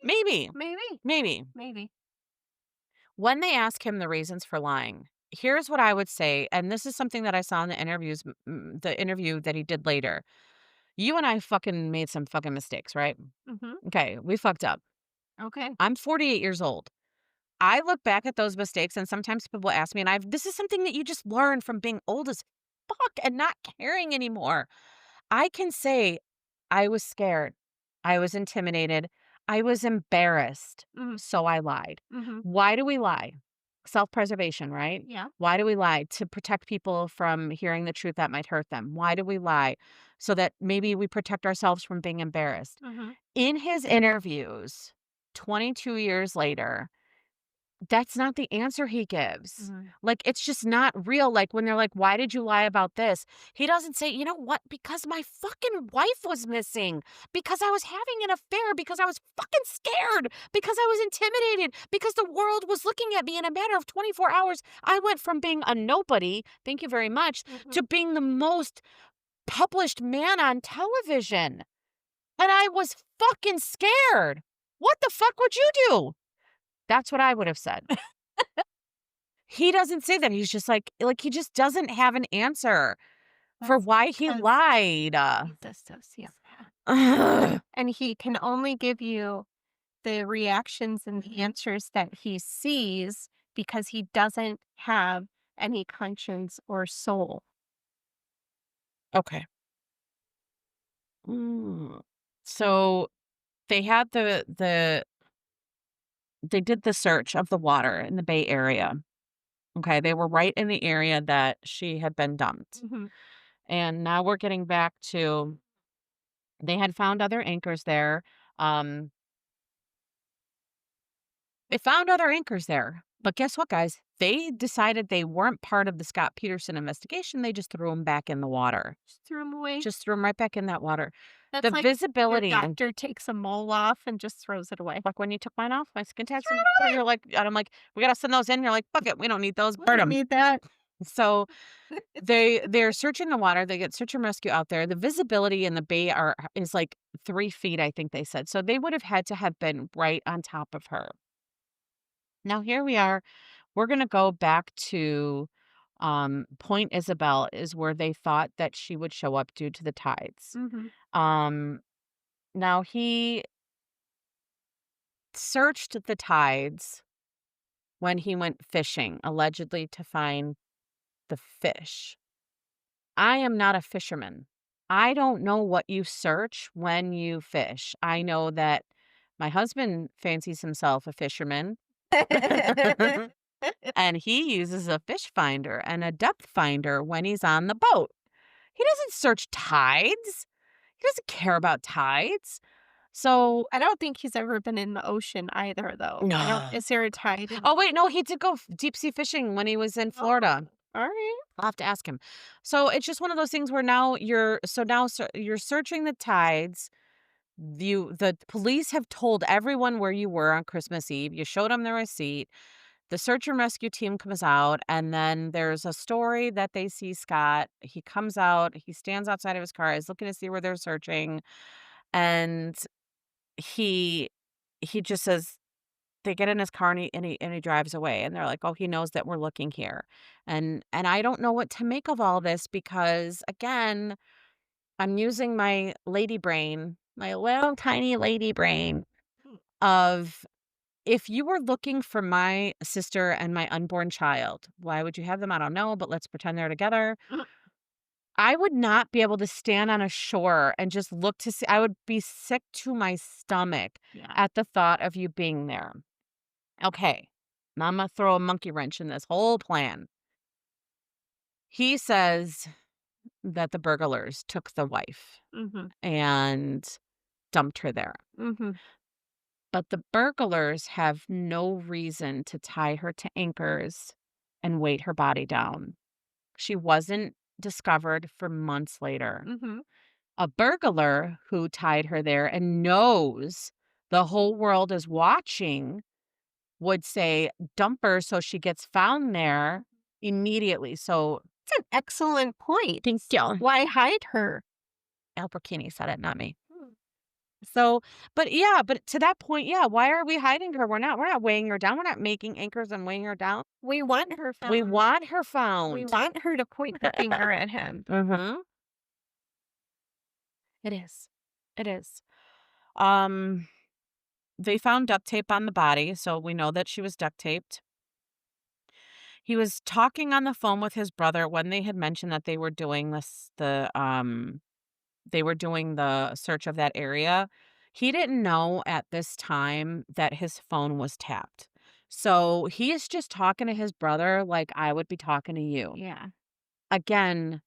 maybe, Maybe. maybe Maybe. when they ask him the reasons for lying, here's what I would say. And this is something that I saw in the interviews, the interview that he did later. You and I fucking made some fucking mistakes, right? Mhm. Okay, we fucked up. Okay. I'm 48 years old. I look back at those mistakes and sometimes people ask me, and this is something that you just learn from being old as fuck and not caring anymore. I can say I was scared. I was intimidated. I was embarrassed. Mhm. So I lied. Mhm. Why do we lie? Self-preservation, right? Yeah. Why do we lie? To protect people from hearing the truth that might hurt them. Why do we lie? So that maybe we protect ourselves from being embarrassed. Mhm. In his interviews, 22 years later, that's not the answer he gives. Mhm. Like, it's just not real. Like, when they're like, "Why did you lie about this?" He doesn't say, "You know what? Because my fucking wife was missing. Because I was having an affair. Because I was fucking scared. Because I was intimidated. Because the world was looking at me in a matter of 24 hours. I went from being a nobody, thank you very much, to Mhm. being the most published man on television. And I was fucking scared. What the fuck would you do?" That's what I would have said. He doesn't say that, he's just like, he just doesn't have an answer for That's why he because lied. he's a sociopath. Ugh. And he can only give you the reactions and the answers that he sees because he doesn't have any conscience or soul. Okay. Mm. So, they had they did the search of the water in the Bay Area, okay? They were right in the area that she had been dumped, Mhm. and now we're getting back to they had found other anchors there, um they found other anchors there, but guess what, guys? They decided they weren't part of the Scott Peterson investigation, they just threw them back in the water. Just threw him away. Just threw them right back in that water. The That's like your visibility and doctor takes a mole off and just throws it away. like, when you took mine off, my skin tags, Throw and it away. you're like and I'm like, "We gotta send those in." You're like, "Fuck it, we don't need those, We burn don't them." need that. So they're searching the water, they get search and rescue out there. The visibility in the bay is like 3 feet, I think they said. So they would have had to have been right on top of her. Now here we are. We're gonna go back to Point Isabel is where they thought that she would show up due to the tides. Mhm. Um Now he searched the tides when he went fishing, allegedly to find the fish. I am not a fisherman. I don't know what you search when you fish. I know that my husband fancies himself a fisherman, and he uses a fish finder and a depth finder when he's on the boat. He doesn't search tides. He doesn't care about tides. So, I don't think he's ever been in the ocean either, though. I don't no. is there a tide in Oh, wait, no, he did go deep sea fishing when he was in Oh, Florida. alright. I'll have to ask him. So it's just one of those things where you're searching the tides. The police have told everyone where you were on Christmas Eve. You showed them the receipt. The search and rescue team comes out, and then there's a story that they see Scott. He comes out, he stands outside of his car, he's looking to see where they're searching, and he he just says they get in his car and he drives away, and they're like, "Oh, he knows that we're looking here." And I don't know what to make of all this because again, I'm using my lady brain, my little tiny lady brain of if you were looking for my sister and my unborn child, why would you have them? I don't know, but let's pretend they're together. I would not be able to stand on a shore and just look to see. I would be sick to my stomach Yeah. at the thought of you being there. Okay. Mama throw a monkey wrench in this whole plan. He says that the burglars took the wife Mhm. and dumped her there. Mhm. But the burglars have no reason to tie her to anchors and weight her body down. She wasn't discovered for months later. Mhm. A burglar who tied her there and knows the whole world is watching would say, "Dump her so she gets found there immediately." So, It's an excellent point. thank you. Why hide her? Albertini said it, not me. Hmm. So, but yeah, but to that point, yeah, why are we hiding her? We're not weighing her down. We're not making anchors and weighing her down. We want her We found. want her We found. want her to point the finger at him. Mhm. It is. It is. Um, they found duct tape on the body, so we know that she was duct taped. He was talking on the phone with his brother when they had mentioned that they were doing the search of that area. He didn't know at this time that his phone was tapped. So he is just talking to his brother like I would be talking to you. Yeah. Again,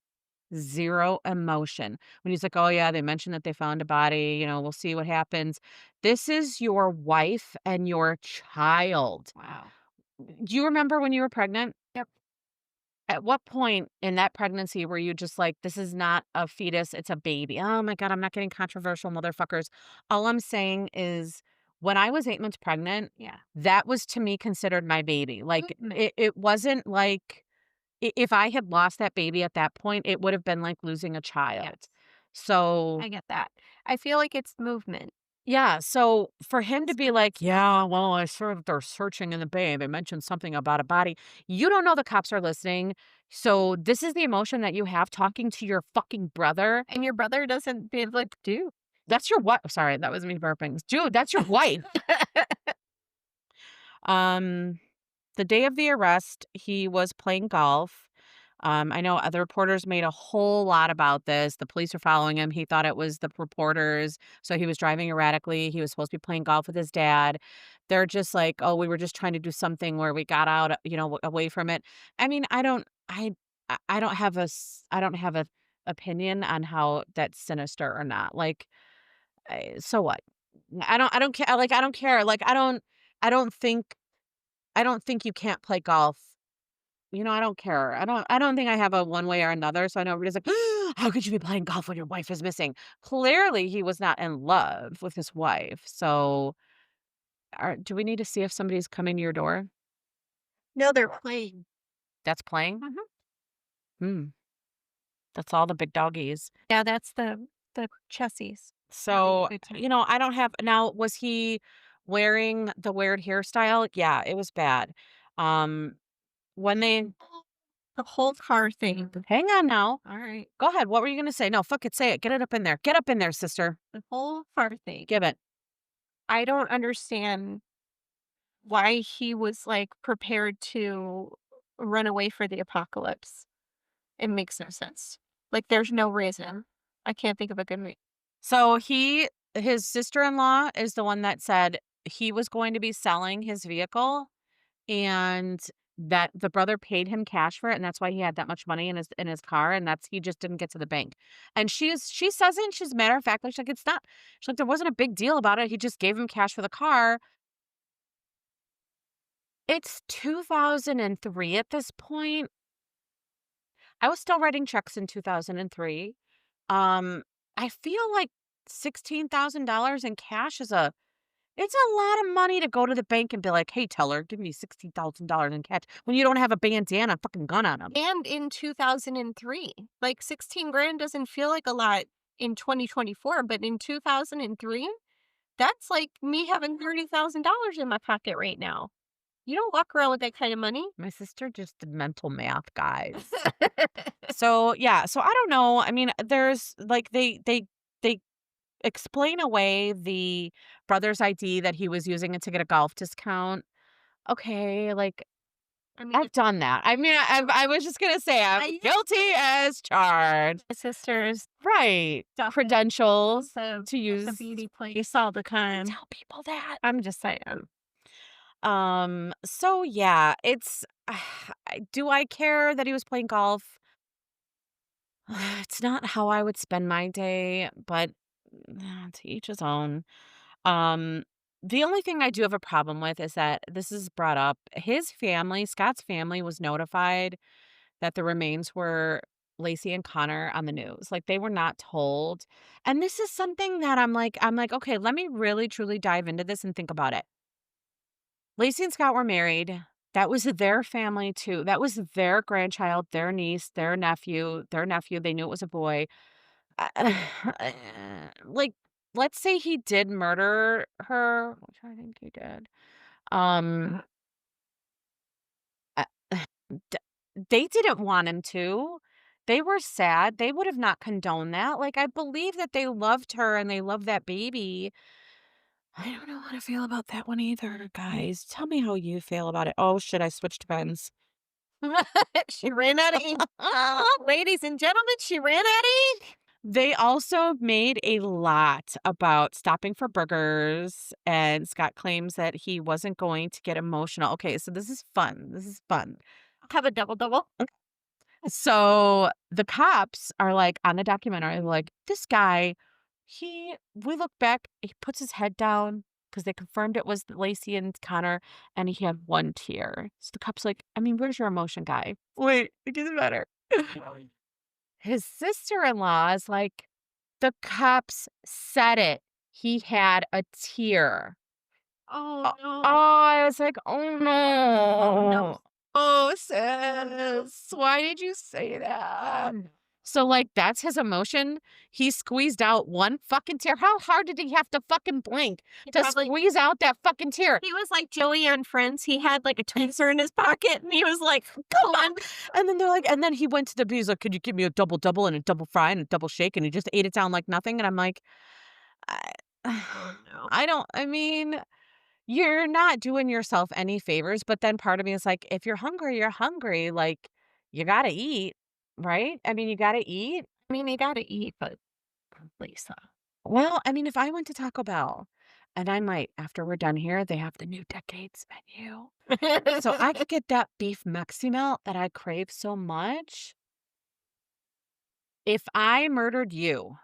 zero emotion. When he's like, "Oh, yeah, they mentioned that they found a body, we'll see what happens." This is your wife and your child. Wow. Do you remember when you were pregnant? Yep. At what point in that pregnancy were you just like, "This is not a fetus, it's a baby." Oh my god, I'm not getting controversial, motherfuckers. All I'm saying is when I was 8 months pregnant, Yeah. that was to me considered my baby. Like, Mhm. it wasn't like if I had lost that baby at that point, it would have been like losing a child. Yes. So, I get that. I feel like it's movement. yeah, so for him to It's be movement. like, "Yeah, well, I saw that they're searching in the bay, they mentioned something about a body." You don't know the cops are listening, so this is the emotion that you have talking to your fucking brother. And your brother doesn't be able to do. That's your wife. Sorry, that was me burping. Dude, that's your wife. Um, the day of the arrest, he was playing golf. I know other reporters made a whole lot about this. The police were following him. He thought it was the reporters. So he was driving erratically. He was supposed to be playing golf with his dad. They're just like, "Oh, we were just trying to do something where we got out, away from it." I mean, I don't have I don't have a opinion on how that's sinister or not. Like, so what? I don't care. Like, I don't care. Like, I don't think, I don't think you can't play golf. I don't care. I don't think I have a one way or another, so I know everybody's like, "How could you be playing golf when your wife is missing?" Clearly, he was not in love with his wife. So, do we need to see if somebody's coming to your door No, they're playing. that's playing? Mhm. Mm, that's all the big doggies. Yeah, that's the Chessies having a So, good time. I don't have now, was he wearing the weird hairstyle? Yeah, it was bad. Um, when they The whole car thing. hang on now. Alright. Go ahead. What were you gonna say? No, fuck it. Say it. Get it up in there. Get up in there, sister. The whole car thing. Give it. I don't understand why he was, like, prepared to run away for the apocalypse. It makes no sense. Like, there's no reason. I can't think of a good rea So his sister-in-law is the one that said he was going to be selling his vehicle and that the brother paid him cash for it, and that's why he had that much money in his car, and that's he just didn't get to the bank. And she says it, she's matter of fact, like, she's like, "It's not," she's like, "There wasn't a big deal about it. He just gave him cash for the car." It's 2003 at this point. I was still writing checks in 2003. Um, I feel like $16,000 in cash is it's a lot of money to go to the bank and be like, "Hey, teller, give me $16,000 in cash," when you don't have a bandana fucking gun on them. and in 2003, like, 16 grand doesn't feel like a lot in 2024, but in 2003, that's like me having $30,000 in my pocket right now. You don't walk around with that kind of money. My sister just did mental math, guys. So, yeah, so I don't know. I mean, there's like they explain away the brother's ID that he was using it to get a golf discount. Okay, like I mean, I've done that. I mean, I was just gonna say I'm I guilty as charged. my sister's Right. stuff Credentials the to the use. beauty place all the time. Tell people that. I'm just saying. So yeah, it's do I care that he was playing golf? It's not how I would spend my day, but to each his own. Um, the only thing I do have a problem with is that this is brought up. His family, Scott's family, was notified that the remains were Lacey and Connor on the news. Like they were not told. And this is something that I'm like, okay, let me really truly dive into this and think about it. Lacey and Scott were married. That was their family too. That was their grandchild, their niece, their nephew, their nephew. They knew it was a boy. Like, let's say he did murder her, which I think he did. Um, uh, d they didn't want him to. They were sad. They would have not condoned that. Like, I believe that they loved her and they loved that baby. I don't know how to feel about that one either, guys. Tell me how you feel about it. Oh, shit, I switched pens. She ran out of ink. Ladies and gentlemen, she ran out of ink. They also made a lot about stopping for burgers, and Scott claims that he wasn't going to get emotional. Okay, so this is fun. This is fun. Have a double double. So the cops are like on the documentary, they're like, this guy, we look back, he puts his head down because they confirmed it was Lacey and Connor, and he had one tear. So the cop's like, I mean, where's your emotion, guy? Wait, it gets better. His sister-in-law is like, the cops said it. He had a tear. Oh Oh, no. I was like, "Oh, Oh no. no. Oh, sis, why did you say Oh that?" no. So, like, that's his emotion. He squeezed out one fucking tear. How hard did he have to fucking blink He to probably squeeze out that fucking tear? he was like Joey on Friends. He had like a tweezer in his pocket and he was like, go on. And then they're like, and then he went to he's like, "Could you give me a double double and a double fry and a double shake?" And he just ate it down like nothing. And I'm like, I, Oh no. I mean, you're not doing yourself any favors, but then part of me is like, if you're hungry, you're hungry. Like, you gotta eat, right? I mean, you gotta eat. I mean, they gotta eat, but Lisa. Well, I mean, if I went to Taco Bell, and I might, after we're done here, they have the new decades menu. So I could get that beef Mexi melt that I crave so much. If I murdered you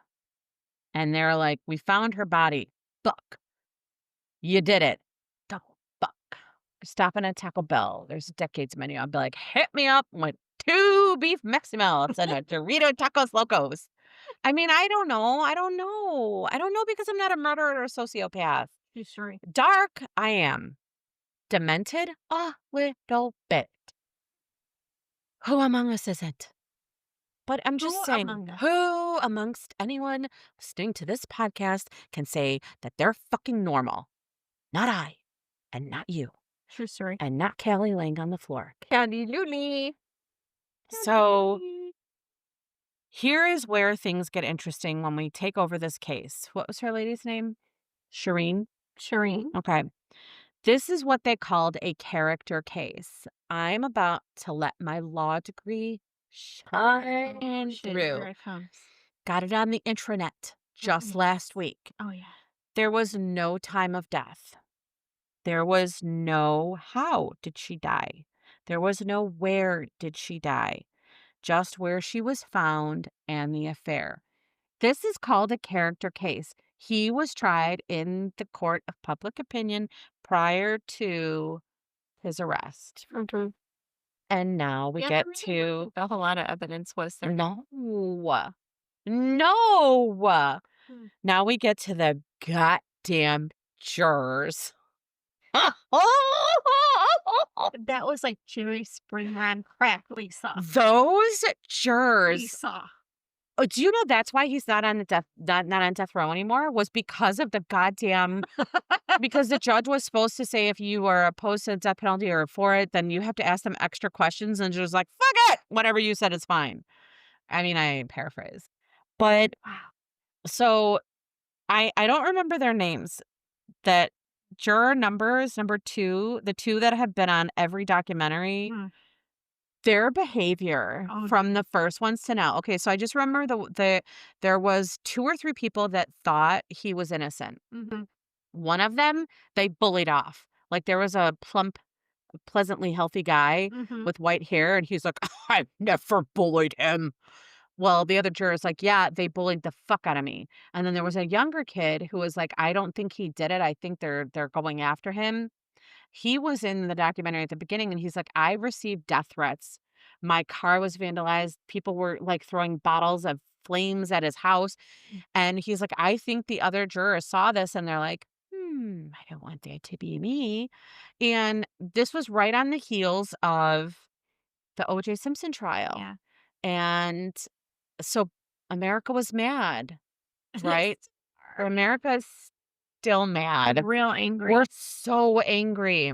and they're like, we found her body, fuck, you did it. Double fuck. Stopping at Taco Bell. There's a decades menu. I'll be like, hit me up with 2 beef Meximelts and a Dorito Tacos Locos. I mean, I don't know. I don't know. I don't know because I'm not a murderer or a sociopath. You sure? Dark, I am. Demented, a little bit. Who among us isn't? But I'm just Who saying, among us? who amongst anyone listening to this podcast can say that they're fucking normal? Not I, and not you, True story. and not Callie laying on the floor. Caddy Luli. So here is where things get interesting when we take over this case. What was her lady's name? Shireen? Shireen. Okay. This is what they called a character case. I'm about to let my law degree shine Shit, through. here it comes. Got it on the intranet Oh, just yeah. last week. Oh, yeah. There was no time of death. There was no how did she die. There was no where did she die. Just where she was found and the affair. This is called a character case. He was tried in the court of public opinion prior to his arrest. Mhm. And now we Yeah, there get really to wasn't a whole lot of evidence, was there? no. No. Hmm. Now we get to the goddamn jurors. That was like Jerry Springer on crack, Lisa. Those jurors. Lisa. Oh, do you know that's why he's not on the not on death row anymore? Was because of the goddamn because the judge was supposed to say if you were opposed to the death penalty or for it, then you have to ask them extra questions, and just like, fuck it, whatever you said is fine. I mean, I paraphrase, but Wow. so I don't remember their names. That juror numbers number two, the two that have been on every documentary. Mm. Their behavior Oh, from the first ones to now. Okay, so I just remember there was 2 or 3 people that thought he was innocent. mhm, One of them, they bullied off. Like, there was a plump, pleasantly healthy guy mhm. with white hair, and he's like, "I've never bullied him." Well, the other juror's like, "Yeah, they bullied the fuck out of me." And then there was a younger kid who was like, "I don't think he did it. I think they're going after him." He was in the documentary at the beginning, and he's like, "I received death threats. My car was vandalized. People were, like, throwing bottles of flames at his house." And he's like, "I think the other jurors saw this, and they're like, 'I don't want that to be me.'" And this was right on the heels of the O.J. Simpson trial. Yeah. And so America was mad, right? Or America is still mad. Real angry. We're so angry.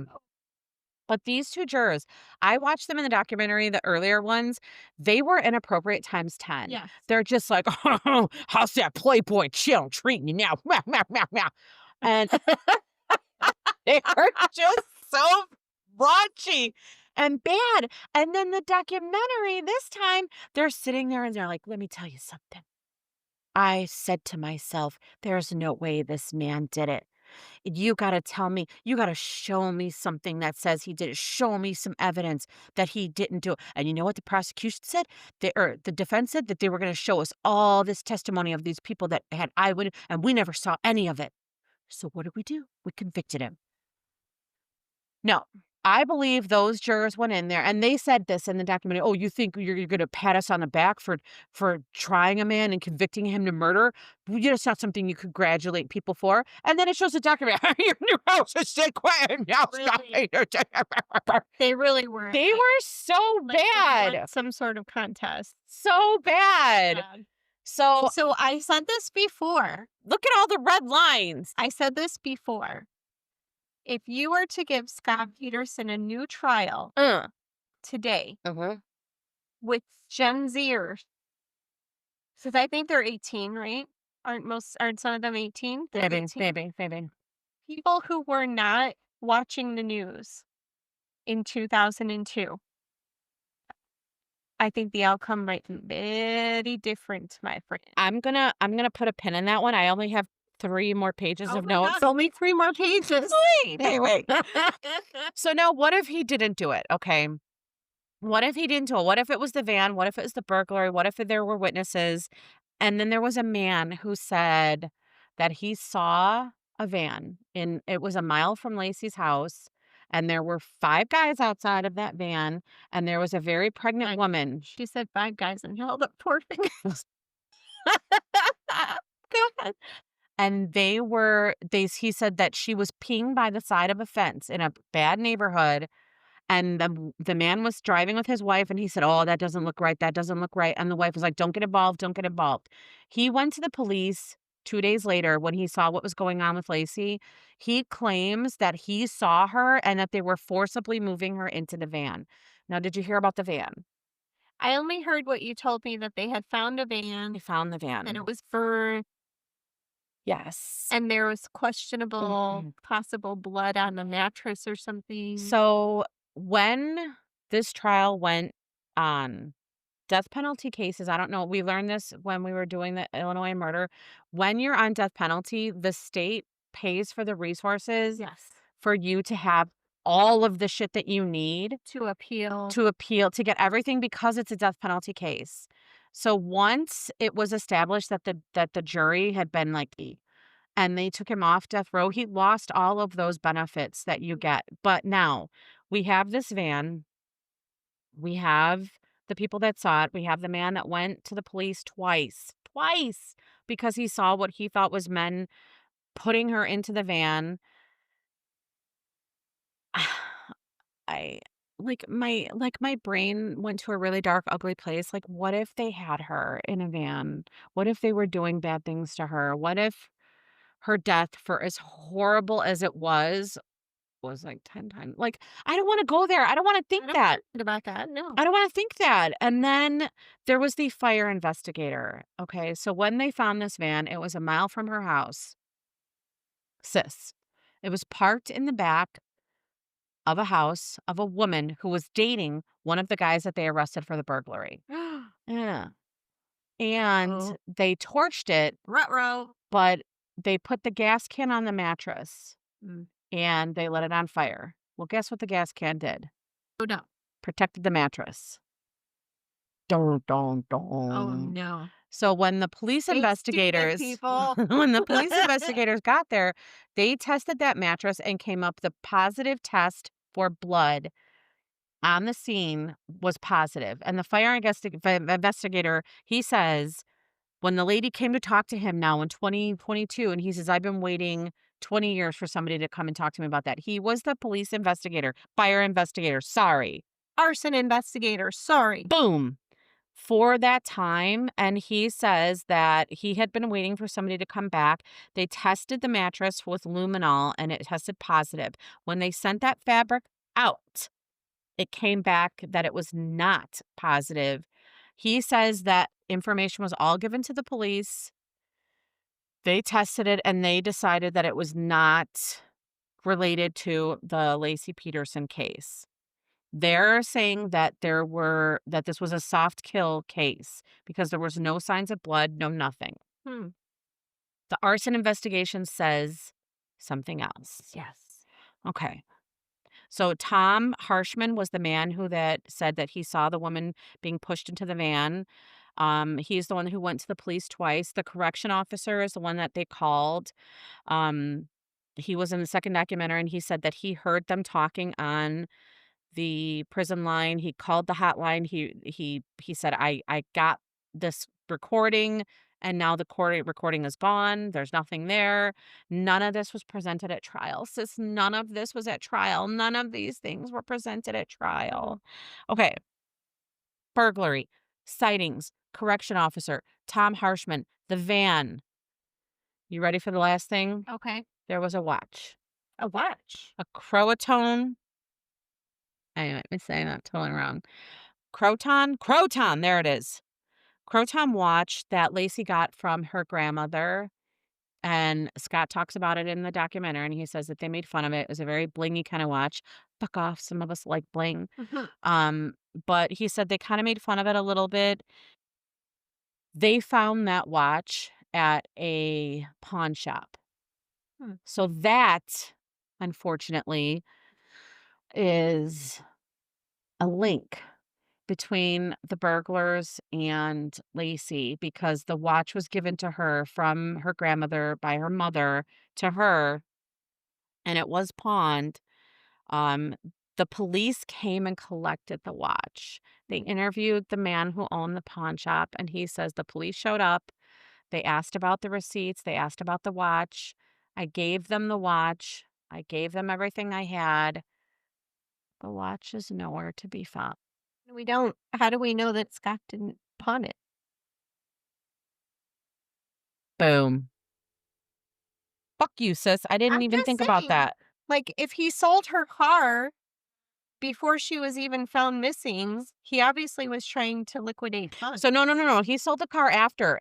But these 2 jurors, I watched them in the documentary, the earlier ones, they were inappropriate times 10. Yes. They're just like, "Oh, how's that Playboy channel treating you now? Meow, meow, meow, meow." And they were just so raunchy and bad. And then the documentary this time, they're sitting there and they're like, "Let me tell you something. I said to myself, there's no way this man did it. You gotta tell me, you gotta show me something that says he did it. Show me some evidence that he didn't do it." And you know what the prosecution said? The defense said that they were gonna show us all this testimony of these people that had eyewitness, and we never saw any of it. So what did we do? We convicted him. No, I believe those jurors went in there, and they said this in the documentary. "Oh, you think you're gonna pat us on the back for trying a man and convicting him to murder? Well, it's not something you congratulate people for." And then it shows the documentary. "Your new house is stay quiet now. Stop." Really? They really were. They were so Like they won bad, some sort of contest. so bad. Bad. So So I said this before. look at all the red lines. I said this before. If you were to give Scott Peterson a new trial today Uh-huh. with Gen Zers, because I think they're 18, right? Aren't some of them 18? They're 18. Maybe. People who were not watching the news in 2002. I think the outcome might be very different, my friend. I'm gonna put a pin in that one. I only have 3 more pages Oh of my notes. God, only 3 more pages. Wait. So now what if he didn't do it? Okay. What if he didn't do it? What if it was the van? What if it was the burglary? What if there were witnesses? And then there was a man who said that he saw a van and it was a mile from Laci's house. And there were 5 guys outside of that van. And there was a very pregnant Like, woman. she said 5 guys and held up 4 fingers. Go ahead. And he said that she was peeing by the side of a fence in a bad neighborhood. And the man was driving with his wife, and he said, "Oh, that doesn't look right, that doesn't look right." And the wife was like, "Don't get involved, don't get involved." He went to the police 2 days later when he saw what was going on with Laci. He claims that he saw her and that they were forcibly moving her into the van. Now, did you hear about the van? I only heard what you told me that they had found a They van, found the and van. it was for Yes. and there was questionable Mhm. possible blood on the mattress or something. So, when this trial went on, death penalty cases, I don't know, we learned this when we were doing the Illinois murder. When you're on death penalty, the state pays for the resources Yes. for you to have all of the shit that you need To appeal. to appeal to get everything because it's a death penalty case. So once it was established that the jury had been like and they took him off death row, he lost all of those benefits that you get. But now we have this van, we have the people that saw it, we have the man that went to the police twice, because he saw what he thought was men putting her into the van. I my brain went to a really dark, ugly place. Like, what if they had her in a van? What if they were doing bad things to her? What if her death, for as horrible as it was like 10 times like, I don't wanna go there. I don't wanna think I don't that. think about that, no. I don't wanna think that. And then there was the fire investigator. Okay, so when they found this van, it was a mile from her house. Sis. It was parked in the back of a house of a woman who was dating one of the guys that they arrested for the burglary. Yeah. And Oh, they torched it, ruh-roh. but they put the gas can on the mattress Mm. and they let it on fire. Well, guess what the gas can did? Oh, no. Protected the mattress. Dun, dun, Oh, dun. no. So when the police Stay stupid, investigators people. when the police investigators got there, they tested that mattress and came up the positive test for blood on the scene was positive, and the investigator, he says, when the lady came to talk to him now in 2022, and he says, "I've been waiting 20 years for somebody to come and talk to me about that." He was the police investigator, fire investigator, sorry. Arson investigator, sorry. Boom. For that time, and he says that he had been waiting for somebody to come back. They tested the mattress with luminol, and it tested positive. When they sent that fabric out, it came back that it was not positive. He says that information was all given to the police. They tested it and they decided that it was not related to the Laci Peterson case. They're saying that that this was a soft kill case because there was no signs of blood, no nothing. Hmm. The arson investigation says something else. Yes. Okay. So Tom Harshman was the man who that said that he saw the woman being pushed into the van. He's the one who went to the police twice. The correction officer is the one that they called. Um, he was in the second documentary, and he said that he heard them talking on the prison line. He called the hotline. He said, "I got this recording, and now the recording is gone. There's nothing there. None of this was presented at trial. Sis, none of this was at trial. None of these things were presented at trial." Okay, burglary, sightings, correction officer, Tom Harshman, the van. You ready for the last thing? Okay. There was a watch, A watch. a Croatone. I might be saying that totally wrong. Croton, there it is. Croton watch that Lacey got from her grandmother, and Scott talks about it in the documentary, and he says that they made fun of it. It was a very blingy kinda watch. Fuck off, some of us like bling. Mhm. Um, but he said they kinda made fun of it a little bit. They found that watch at a pawn shop. Hmm. So that, unfortunately, is a link between the burglars and Lacey because the watch was given to her from her grandmother by her mother to her, and it was pawned. Um, the police came and collected the watch. They interviewed the man who owned the pawn shop, and he says the police showed up. They asked about the receipts, they asked about the watch. I gave them the watch. I gave them everything I had. The watch is nowhere to be found. We don't how do we know that Scott didn't pawn it? Boom. Fuck you, sis. I I'm didn't even just think about saying, that. like, if he sold her car before she was even found missing, he obviously was trying to liquidate funds. So no, no, no, no. He sold the car after.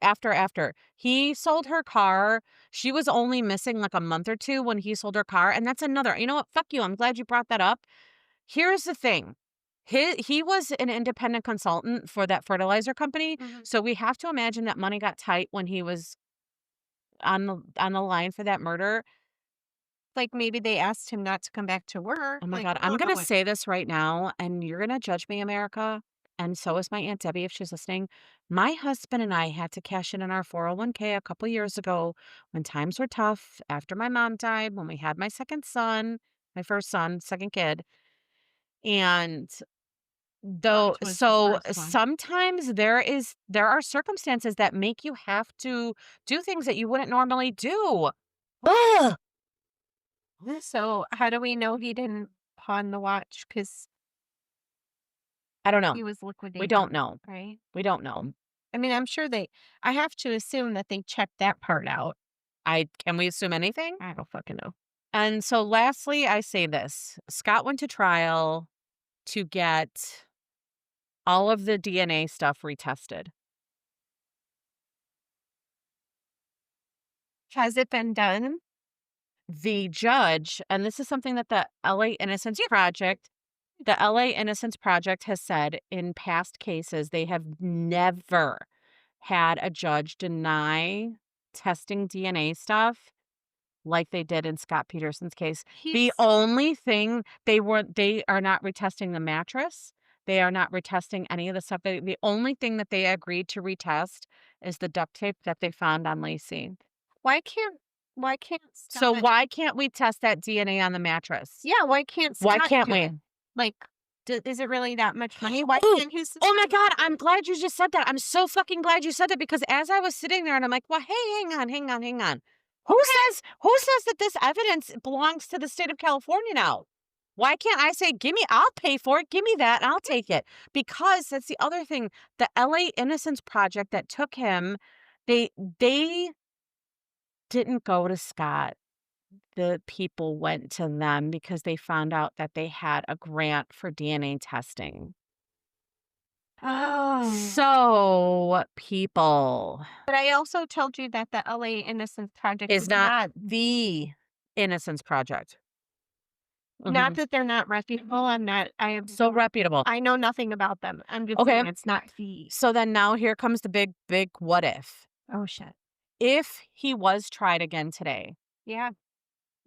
He sold her car. She was only missing like a month or two when he sold her car. And that's another, you know what? Fuck you. I'm glad you brought that up. Here's the thing. He was an independent consultant for that fertilizer company. Mhm. So we have to imagine that money got tight when he was on the line for that murder. Like, maybe they asked him not to come back to work, Oh my like, God. I I'm don't know gonna what say this right now, and you're gonna judge me, America. And so is my Aunt Debbie if she's listening. My husband and I had to cash in on our 401k a couple years ago when times were tough after my mom died, when we had my second son, my first son, second kid. And though Watch was the so first one. sometimes there are circumstances that make you have to do things that you wouldn't normally do. Ugh! So, how do we know he didn't pawn the watch? Because I don't know. he was We liquidating don't it, know. right? We don't know. I mean, I'm sure I have to assume that they checked that part out. I Can we assume anything? I don't fucking know. And so lastly, I say this. Scott went to trial to get all of the DNA stuff retested. Has it been done? The judge, and this is something that the LA Innocence Project has said in past cases, they have never had a judge deny testing DNA stuff like they did in Scott Peterson's case. The He's only thing they are not retesting the mattress. They are not retesting any of the stuff. The only thing that they agreed to retest is the duct tape that they found on Laci. why can't why can't So Scott why can't we test that DNA on the mattress? yeah, why can't Why Scott can't do we? it? Like, is it really that much money? Why Oh, can't his oh my sister God, I'm glad you just said that. I'm so fucking glad you said that because as I was sitting there and I'm like, well, hey, hang on. Who says that this evidence belongs to the state of California now? Why can't I say, I'll pay for it, give me that, and I'll take it? Because that's the other thing. The LA Innocence Project that took him, they they didn't go to Scott. The people went to them because they found out that they had a grant for DNA testing. Oh. So, people But I also told you that the LA Innocence Project is is not not the Innocence Project. not Mhm. that they're not reputable, So reputable. I know nothing about them. I'm just Okay. saying it's not the So then now here comes the big, big what if. oh, shit. If he was tried again today, Yeah.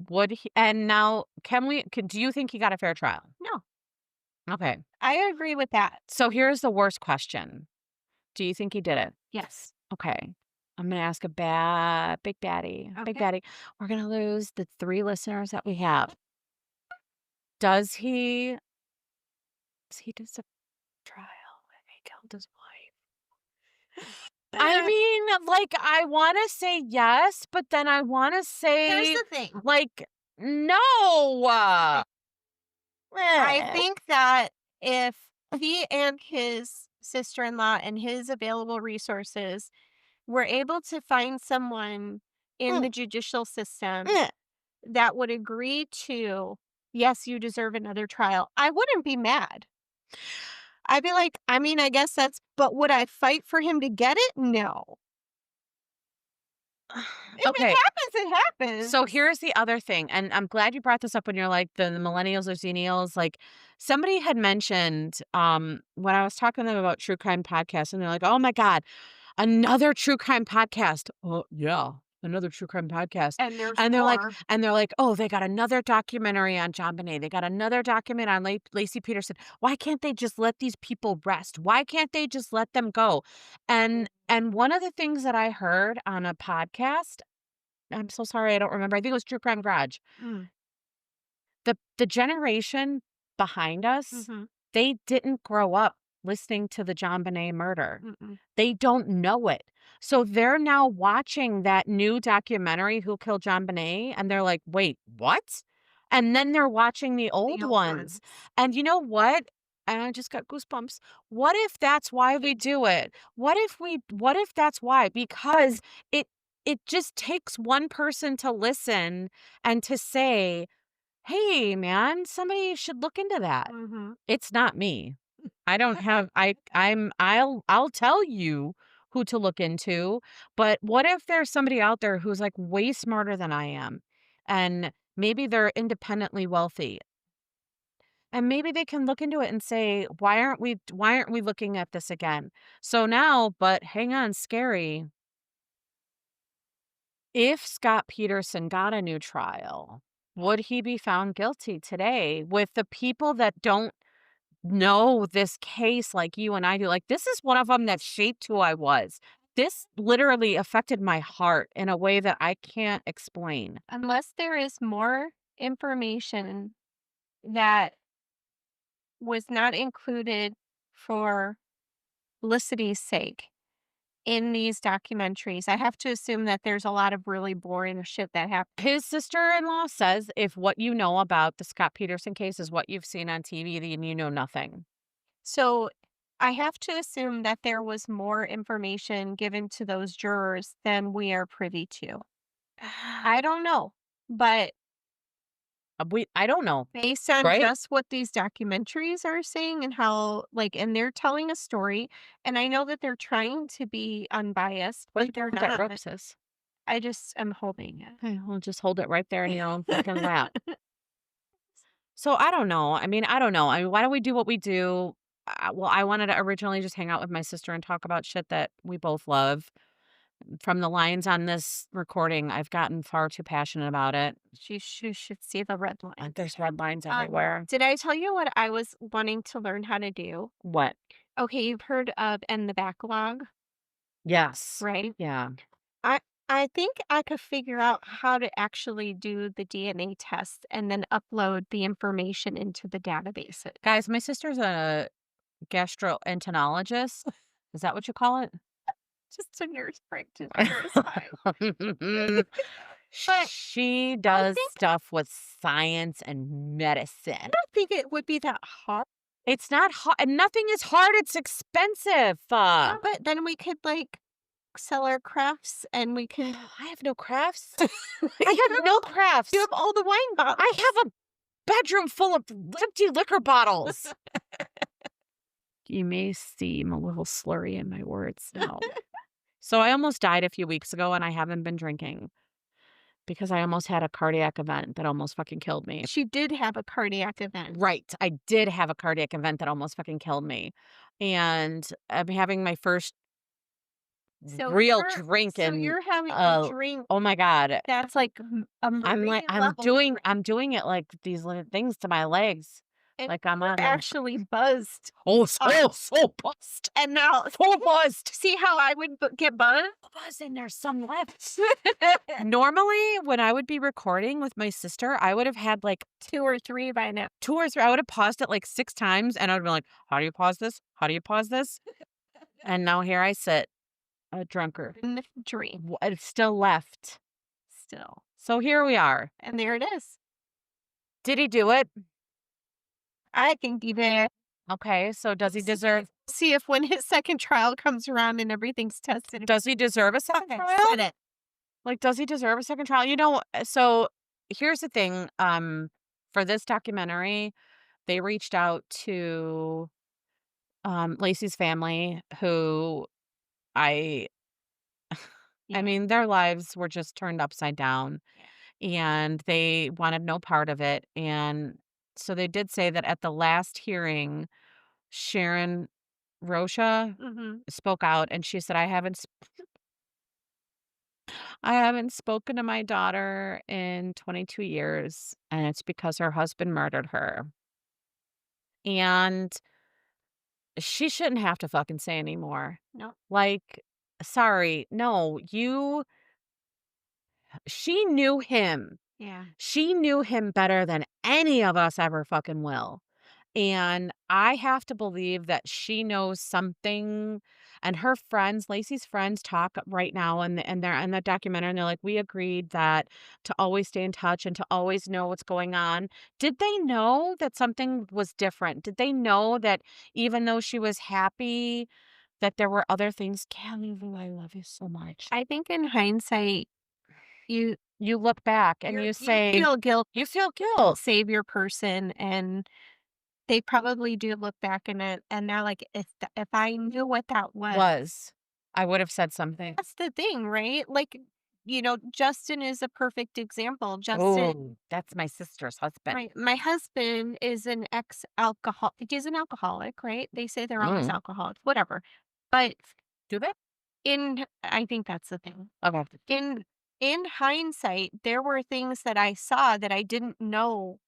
would he and now do you think he got a fair trial? No, Okay. I agree with that. So here's the worst question. Do you think he did it? Yes. Okay. I'm gonna ask big baddie, big Okay. baddie. We're gonna lose the 3 listeners that we have. Does he deserve trial when he killed his wife? I mean, like, I wanna say yes, but then I wanna Here's say, the thing. like, no. I Eh. think that if he and his sister-in-law and his available resources were able to find someone in Mm, the judicial system mm. that would agree to, yes, you deserve another trial, I wouldn't be mad. I'd be like, I mean, I guess that's, but would I fight for him to get it? No. If it Okay, happens, it happens. so here's the other thing, and I'm glad you brought this up when you're like the millennials or zennials. Like somebody had mentioned when I was talking to them about true crime podcasts, and they're like, "Oh my God, another true crime podcast." Oh yeah, another true crime podcast. And there's And more. they're like, "Oh, they got another documentary on John Bonet. They got another document on Lacey Peterson. Why can't they just let these people rest? Why can't they just let them go?" And one of the things that I heard on a podcast, I'm so sorry, I don't remember. I think it was True Crime Garage. Mm, The generation behind us, mhm, they didn't grow up listening to the John Bonet murder. mm-mm. They don't know it. So they're now watching that new documentary, Who Killed John Bonet, and they're like, "Wait, what?" And then they're watching the old The old ones. ones. And you know what? And I just got goosebumps. What if that's why we do it? What if that's why? Because it it just takes one person to listen and to say, "Hey, man, somebody should look into that." Mhm. It's not me. I don't have I'll tell you who to look into, but what if there's somebody out there who's, like, way smarter than I am, and maybe they're independently wealthy, and maybe they can look into it and say, why aren't we looking at this again?" So now but hang on, scary. If Scott Peterson got a new trial, would he be found guilty today with the people that don't know this case like you and I do? Like, this is one of them that shaped who I was. This literally affected my heart in a way that I can't explain. Unless there is more information that was not included for publicity's sake in these documentaries, I have to assume that there's a lot of really boring shit that happened. His sister-in-law says if what you know about the Scott Peterson case is what you've seen on TV, then you know nothing. So I have to assume that there was more information given to those jurors than we are privy to. I don't know, but I don't know, based on right? just what these documentaries are saying and how, like, and they're telling a story, and I know that they're trying to be unbiased, What but they're that not. rope says. I just am holding it. Okay, well, just hold it right there in your own fucking lap. So I don't know. I mean, I don't know. I mean, why do we do what we do? Well, I wanted to originally just hang out with my sister and talk about shit that we both love. From the lines on this recording, I've gotten far too passionate about it. She should see the red line. There's red lines everywhere. Did I tell you what I was wanting to learn how to do? What? Okay, you've heard of End the Backlog, Yes. right? Yeah. I I think I could figure out how to actually do the DNA test and then upload the information into the databases. Guys, my sister's a gastroenterologist. Is that what you call it? Just a nurse practitioner is fine. But She I does think stuff with science and I medicine. don't think it would be that hard. It's not hard. Nothing is hard. It's expensive. Yeah, but then we could like sell our crafts and we can I have no crafts. I you have no crafts. have all the wine bottles. I have a bedroom full of empty liquor bottles. You may seem a little slurry in my words now. So I almost died a few weeks ago and I haven't been drinking because I almost had a cardiac event that almost fucking killed me. She did have a cardiac event. Right. I did have a cardiac event that almost fucking killed me. And I'm having my first real drink So and you're having a drink oh my god. that's like a marine level drink, I'm doing it like these little things to my legs. and Like I'm you're on a actually buzzed. so buzzed. And now So buzzed. see how I would get buzzed? Buzz and there's some left. Normally, when I would be recording with my sister, I would have had like 2 or 3 by now. 2 or 3. I would have paused it like 6 times and I would be like, "How do you pause this? How do you pause this?" And now here I sit, a drunkard. In the dream It's still left. still. So here we are. And there it is. Did he do it? I think he did. Okay, so does he deserve See if when his second trial comes around and everything's tested. a second Okay, trial? said it. Like, does he deserve a second trial? So here's the thing, for this documentary, they reached out to, Laci's family who I I Yeah. mean, their lives were just turned upside down, and they wanted no part of it, and so they did say that at the last hearing, Sharon Rocha Mhm. spoke out, and she said, I haven't spoken to my daughter in 22 years, and it's because her husband murdered her. And she shouldn't have to fucking say anymore. No. Like, sorry, no, she knew him. Yeah. She knew him better than any of us ever fucking will. And I have to believe that she knows something. and her friends, Lacey's friends talk right now, and they're in the documentary, and they're like, "We agreed that to always stay in touch and to always know what's going on." Did they know that something was different? Did they know that even though she was happy, that there were other things? Kelly Lou, I love you so much. I think in hindsight, you You look back and you say, feel guilt, you feel guilt. save your person, and they probably do look back in it, and they're like, if I knew what that was. Was. I would have said something. That's the thing, right? Like, Justin is a perfect example. Justin, Oh, that's my sister's husband. my husband is an ex-alcohol he's an alcoholic, right? They say they're always Mm. alcoholics, whatever. But Do they? I think that's the thing. Okay. In in hindsight, there were things that I saw that I didn't know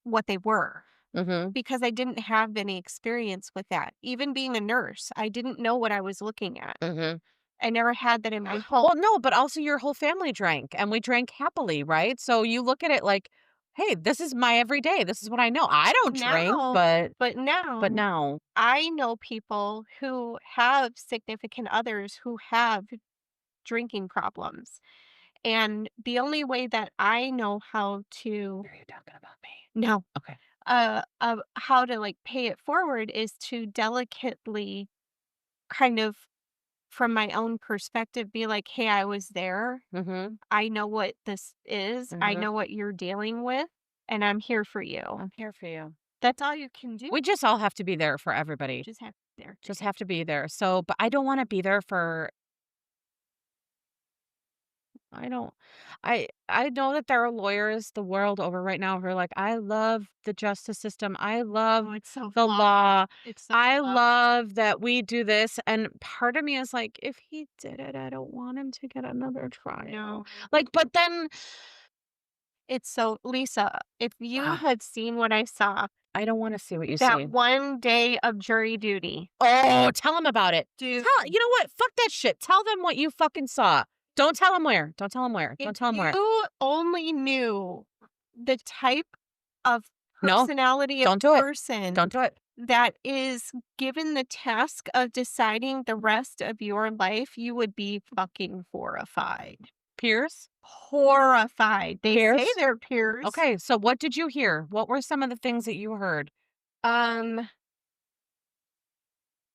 what they were Mhm. because I didn't have any experience with that. Even being a nurse, I didn't know what I was looking at. Mhm. I never had that in my home. Well, no, but also your whole family drank, and we drank happily, right? So you look at it like, "Hey, this is my everyday. This is what I know. I don't drink, Now, but but now now." I know people who have significant others who have drinking problems. And the only way that I know how to Are you talking about me? no, Okay. how to like pay it forward is to delicately kind of from my own perspective be like, "Hey, I was there. Mhm. I know what this is. I Mhm. know what you're dealing with, and I'm here for you." I'm here for you. That's all you can do. We just all have to be there for everybody. Just have there. Just have to be there. So, but I don't wanna be there for I don't I know that there are lawyers the world over right now who are like, "I love the justice system. I love Oh, it's so the flawed. law. It's so I flawed. love that we do this." And part of me is like, "If he did it, I don't want him to get another trial." No. Like, but then It's so Lisa, if you ah, had seen what I saw I don't wanna see what you that see. one day of jury duty, Oh, tell him about it. dude, You know what? Fuck that shit. Tell them what you fucking saw. Don't tell them where. Don't tell them where. if Don't tell them where. you only knew the type of No, personality of don't do it. person Don't do it. that is given the task of deciding the rest of your life, you would be fucking horrified. Peers? Horrified. They say Peers? they're peers. Okay, so what did you hear? What were some of the things that you heard? Um,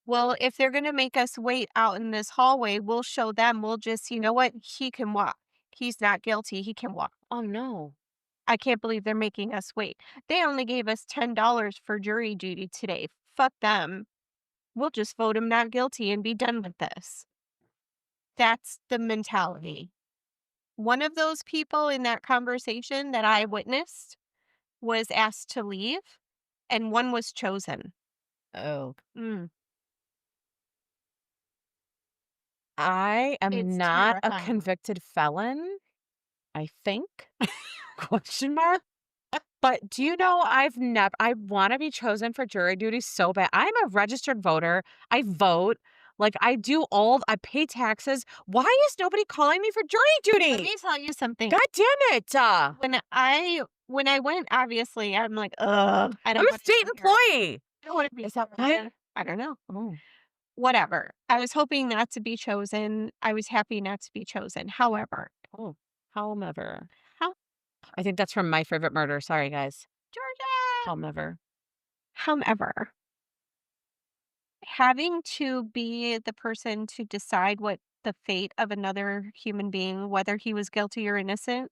well, if they're gonna make us wait out in this hallway, we'll show them. We'll just, you know what? He can walk. He's not guilty. He can walk. Oh, no. I can't believe they're making us wait. They only gave us $10 for jury duty today. Fuck them. We'll just vote him not guilty and be done with this. That's the mentality. One of those people in that conversation that I witnessed was asked to leave, and one was chosen. Oh. Mm, I am it's not a terrifying. convicted felon, I think? Question mark? But do you know I wanna be chosen for jury duty so bad. I'm a registered voter. I vote. Like, I pay taxes. Why is nobody calling me for jury Let duty? me tell you something. God damn it. When I went, obviously, I'm like, ugh, I I'm don't a want to state be here. employee. I don't want to be Is that what? here. I don't know. Oh. Whatever. I was hoping not to be chosen. I was happy not to be chosen. However, Oh. However. how I think that's from My Favorite Murder. Sorry, guys. Georgia. However. However, having to be the person to decide what the fate of another human being, whether he was guilty or innocent,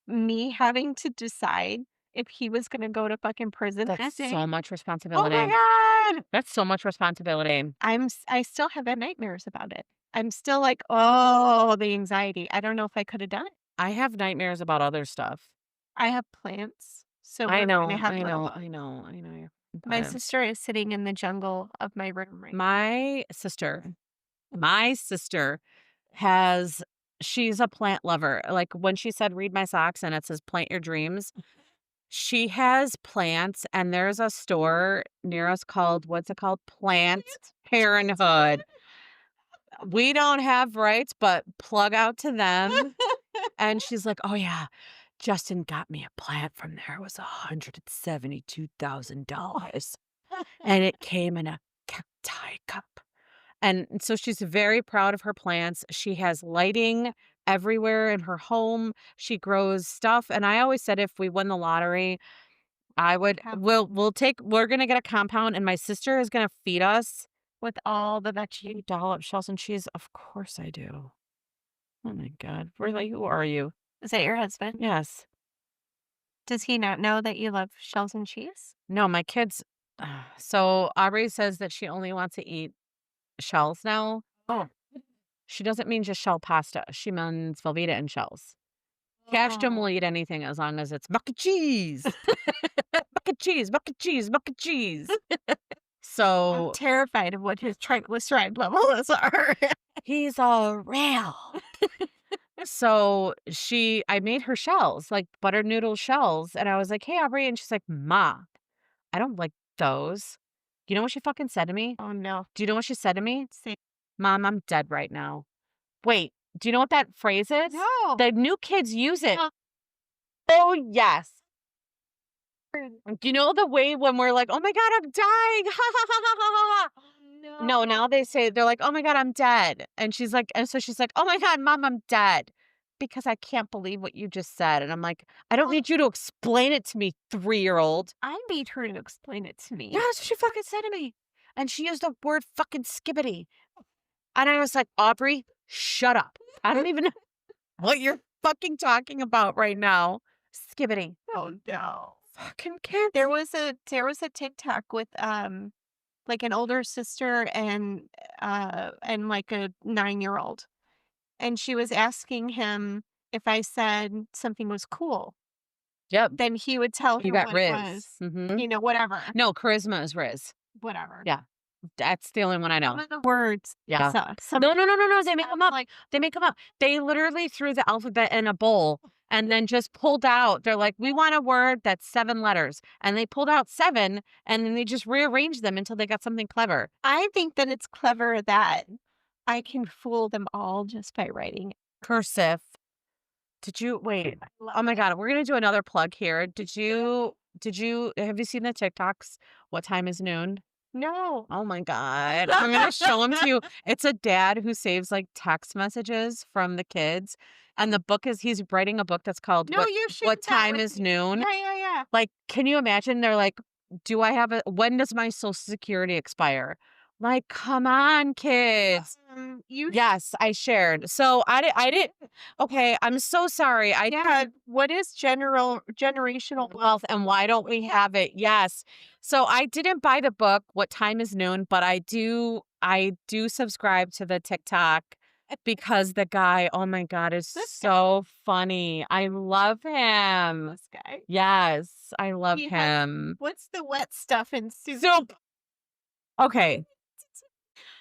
me having to decide if he was going to go to fucking prison that That's day. so much Oh my responsibility. god! That's so much responsibility. I still have had nightmares about it. I'm still like, oh, the anxiety. I don't know if I could have done it. I have nightmares about other stuff. I have plants, so I we're going to know, have I little know, ones. I know, I know your My plans. sister is sitting in the jungle of my room right now. My sister my sister has she's a plant lover. Like, when she said, "Read my socks," and it says, "Plant your dreams," she has plants, and there's a store near us called what's it called? Plant Parenthood. We don't have rights, but plug out to them. And she's like, "Oh, yeah, Justin got me a plant from there. It was $172,000, and it came in a cacti cup." And so she's very proud of her plants. She has lighting everywhere in her home. She grows stuff. And I always said if we win the lottery, I would Have we're gonna get a compound and my sister is gonna feed us with all the veggies. dollop shells and cheese. Of course I do. Oh my God. Really? Who are you? Is that your husband? Yes. Does he not know that you love shells and cheese? No, my kids. So Aubrey says that she only wants to eat shells now. Oh. She doesn't mean just shell pasta. She means Velveeta and shells. Cashton will Oh. eat anything as long as it's mac and cheese. Mac and cheese, mac and cheese, mac and cheese. I'm So terrified of what his triglyceride levels are. he's a real. So I made her shells, like butter noodle shells. And I was like, hey, Aubrey. And she's like, Ma, I don't like those. You know what she fucking said to me? Oh, no. Do you know what she said to me? Say Mom, I'm dead right now. Wait, do you know what that phrase is? no. The new kids use it. Uh, Oh, yes. Do you know the way when we're like, "Oh my god, I'm dying." Ha ha ha ha ha ha. No, no. now they're like, "Oh my god, I'm dead." And so she's like, "Oh my god, mom, I'm dead." Because I can't believe what you just said. And I'm like, "I don't need you to explain it to me, 3-year-old." I need her to explain it to me. Yeah, that's what she fucking said to me. And she used the word fucking skibbity. And I was like, "Aubrey, shut up. I don't even know what you're fucking talking about right now. Skibbity." Oh, no. Fucking kids. There was a TikTok with, like, an older sister and, like, a 9-year-old, and she was asking him if I said something was cool, Yep. then he would tell You her got what it Riz. was, Mhm. whatever, No, charisma is Riz. whatever. Yeah, that's the only one I Some know. of the words, Yeah. some No, no, no, no, no, they make them sounds up. like They make them up. They literally threw the alphabet in a bowl and then just pulled out they're like, "We want a word that's 7 letters." And they pulled out 7, and then they just rearranged them until they got something clever. I think that it's clever that I can fool them all just by writing it. Cursive. Did you wait, I love oh my it. god, we're gonna do another plug here. Have you seen the TikToks? What time is noon? No. Oh my god. I'm gonna show them to you. It's a dad who saves, like, text messages from the kids, and the book is he's writing a book that's called No, you shared What that Time with is me. Noon? Yeah, yeah, yeah. Like, can you imagine? They're like, "Do I have a when does my Social Security expire?" Like, come on, kids. You Yes, I shared. So I didn't okay, I'm so sorry. I Dad, what is generational wealth? wealth and why don't we have it? Yes. So I didn't buy the book What Time is Noon, but I do subscribe to the TikTok because the guy, oh my god, is This guy, so funny. I love him. this guy. Yes, I love He has him. what's the wet stuff in soup? So okay.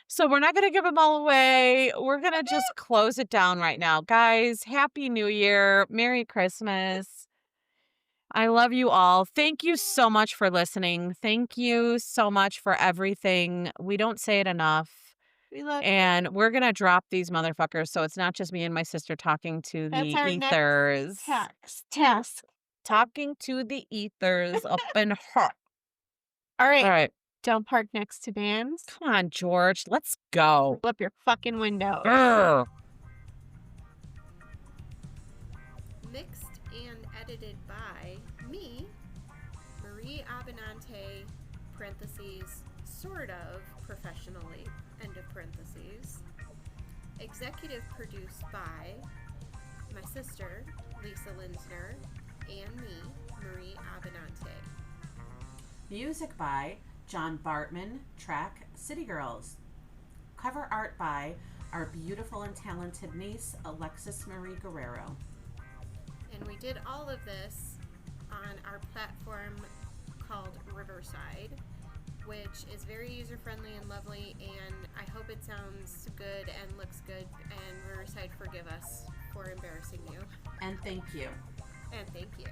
So we're not going to give them all away. We're going to just close it down right now. Guys, happy new year. Merry Christmas. I love you all. Thank you so much for listening. Thank you so much for everything. We don't say it enough. We love you. And we're going to drop these motherfuckers so it's not just me and my sister talking to That's the our next ethers. task. Talking to the ethers up in her. All All right. right. Don't park next to vans. Come on, George. Let's go. Flip your fucking window. Grr. Mixed and edited by me, Marie Abenante, parentheses, sort of professionally, end of parentheses. Executive produced by my sister, Lisa Linsner, and me, Marie Abenante. Music by John Bartman, track City Girls. Cover art by our beautiful and talented niece, Alexis Marie Guerrero. And we did all of this on our platform called Riverside, which is very user-friendly and lovely, and I hope it sounds good and looks good, and Riverside, forgive us for embarrassing you. And thank you. And thank you.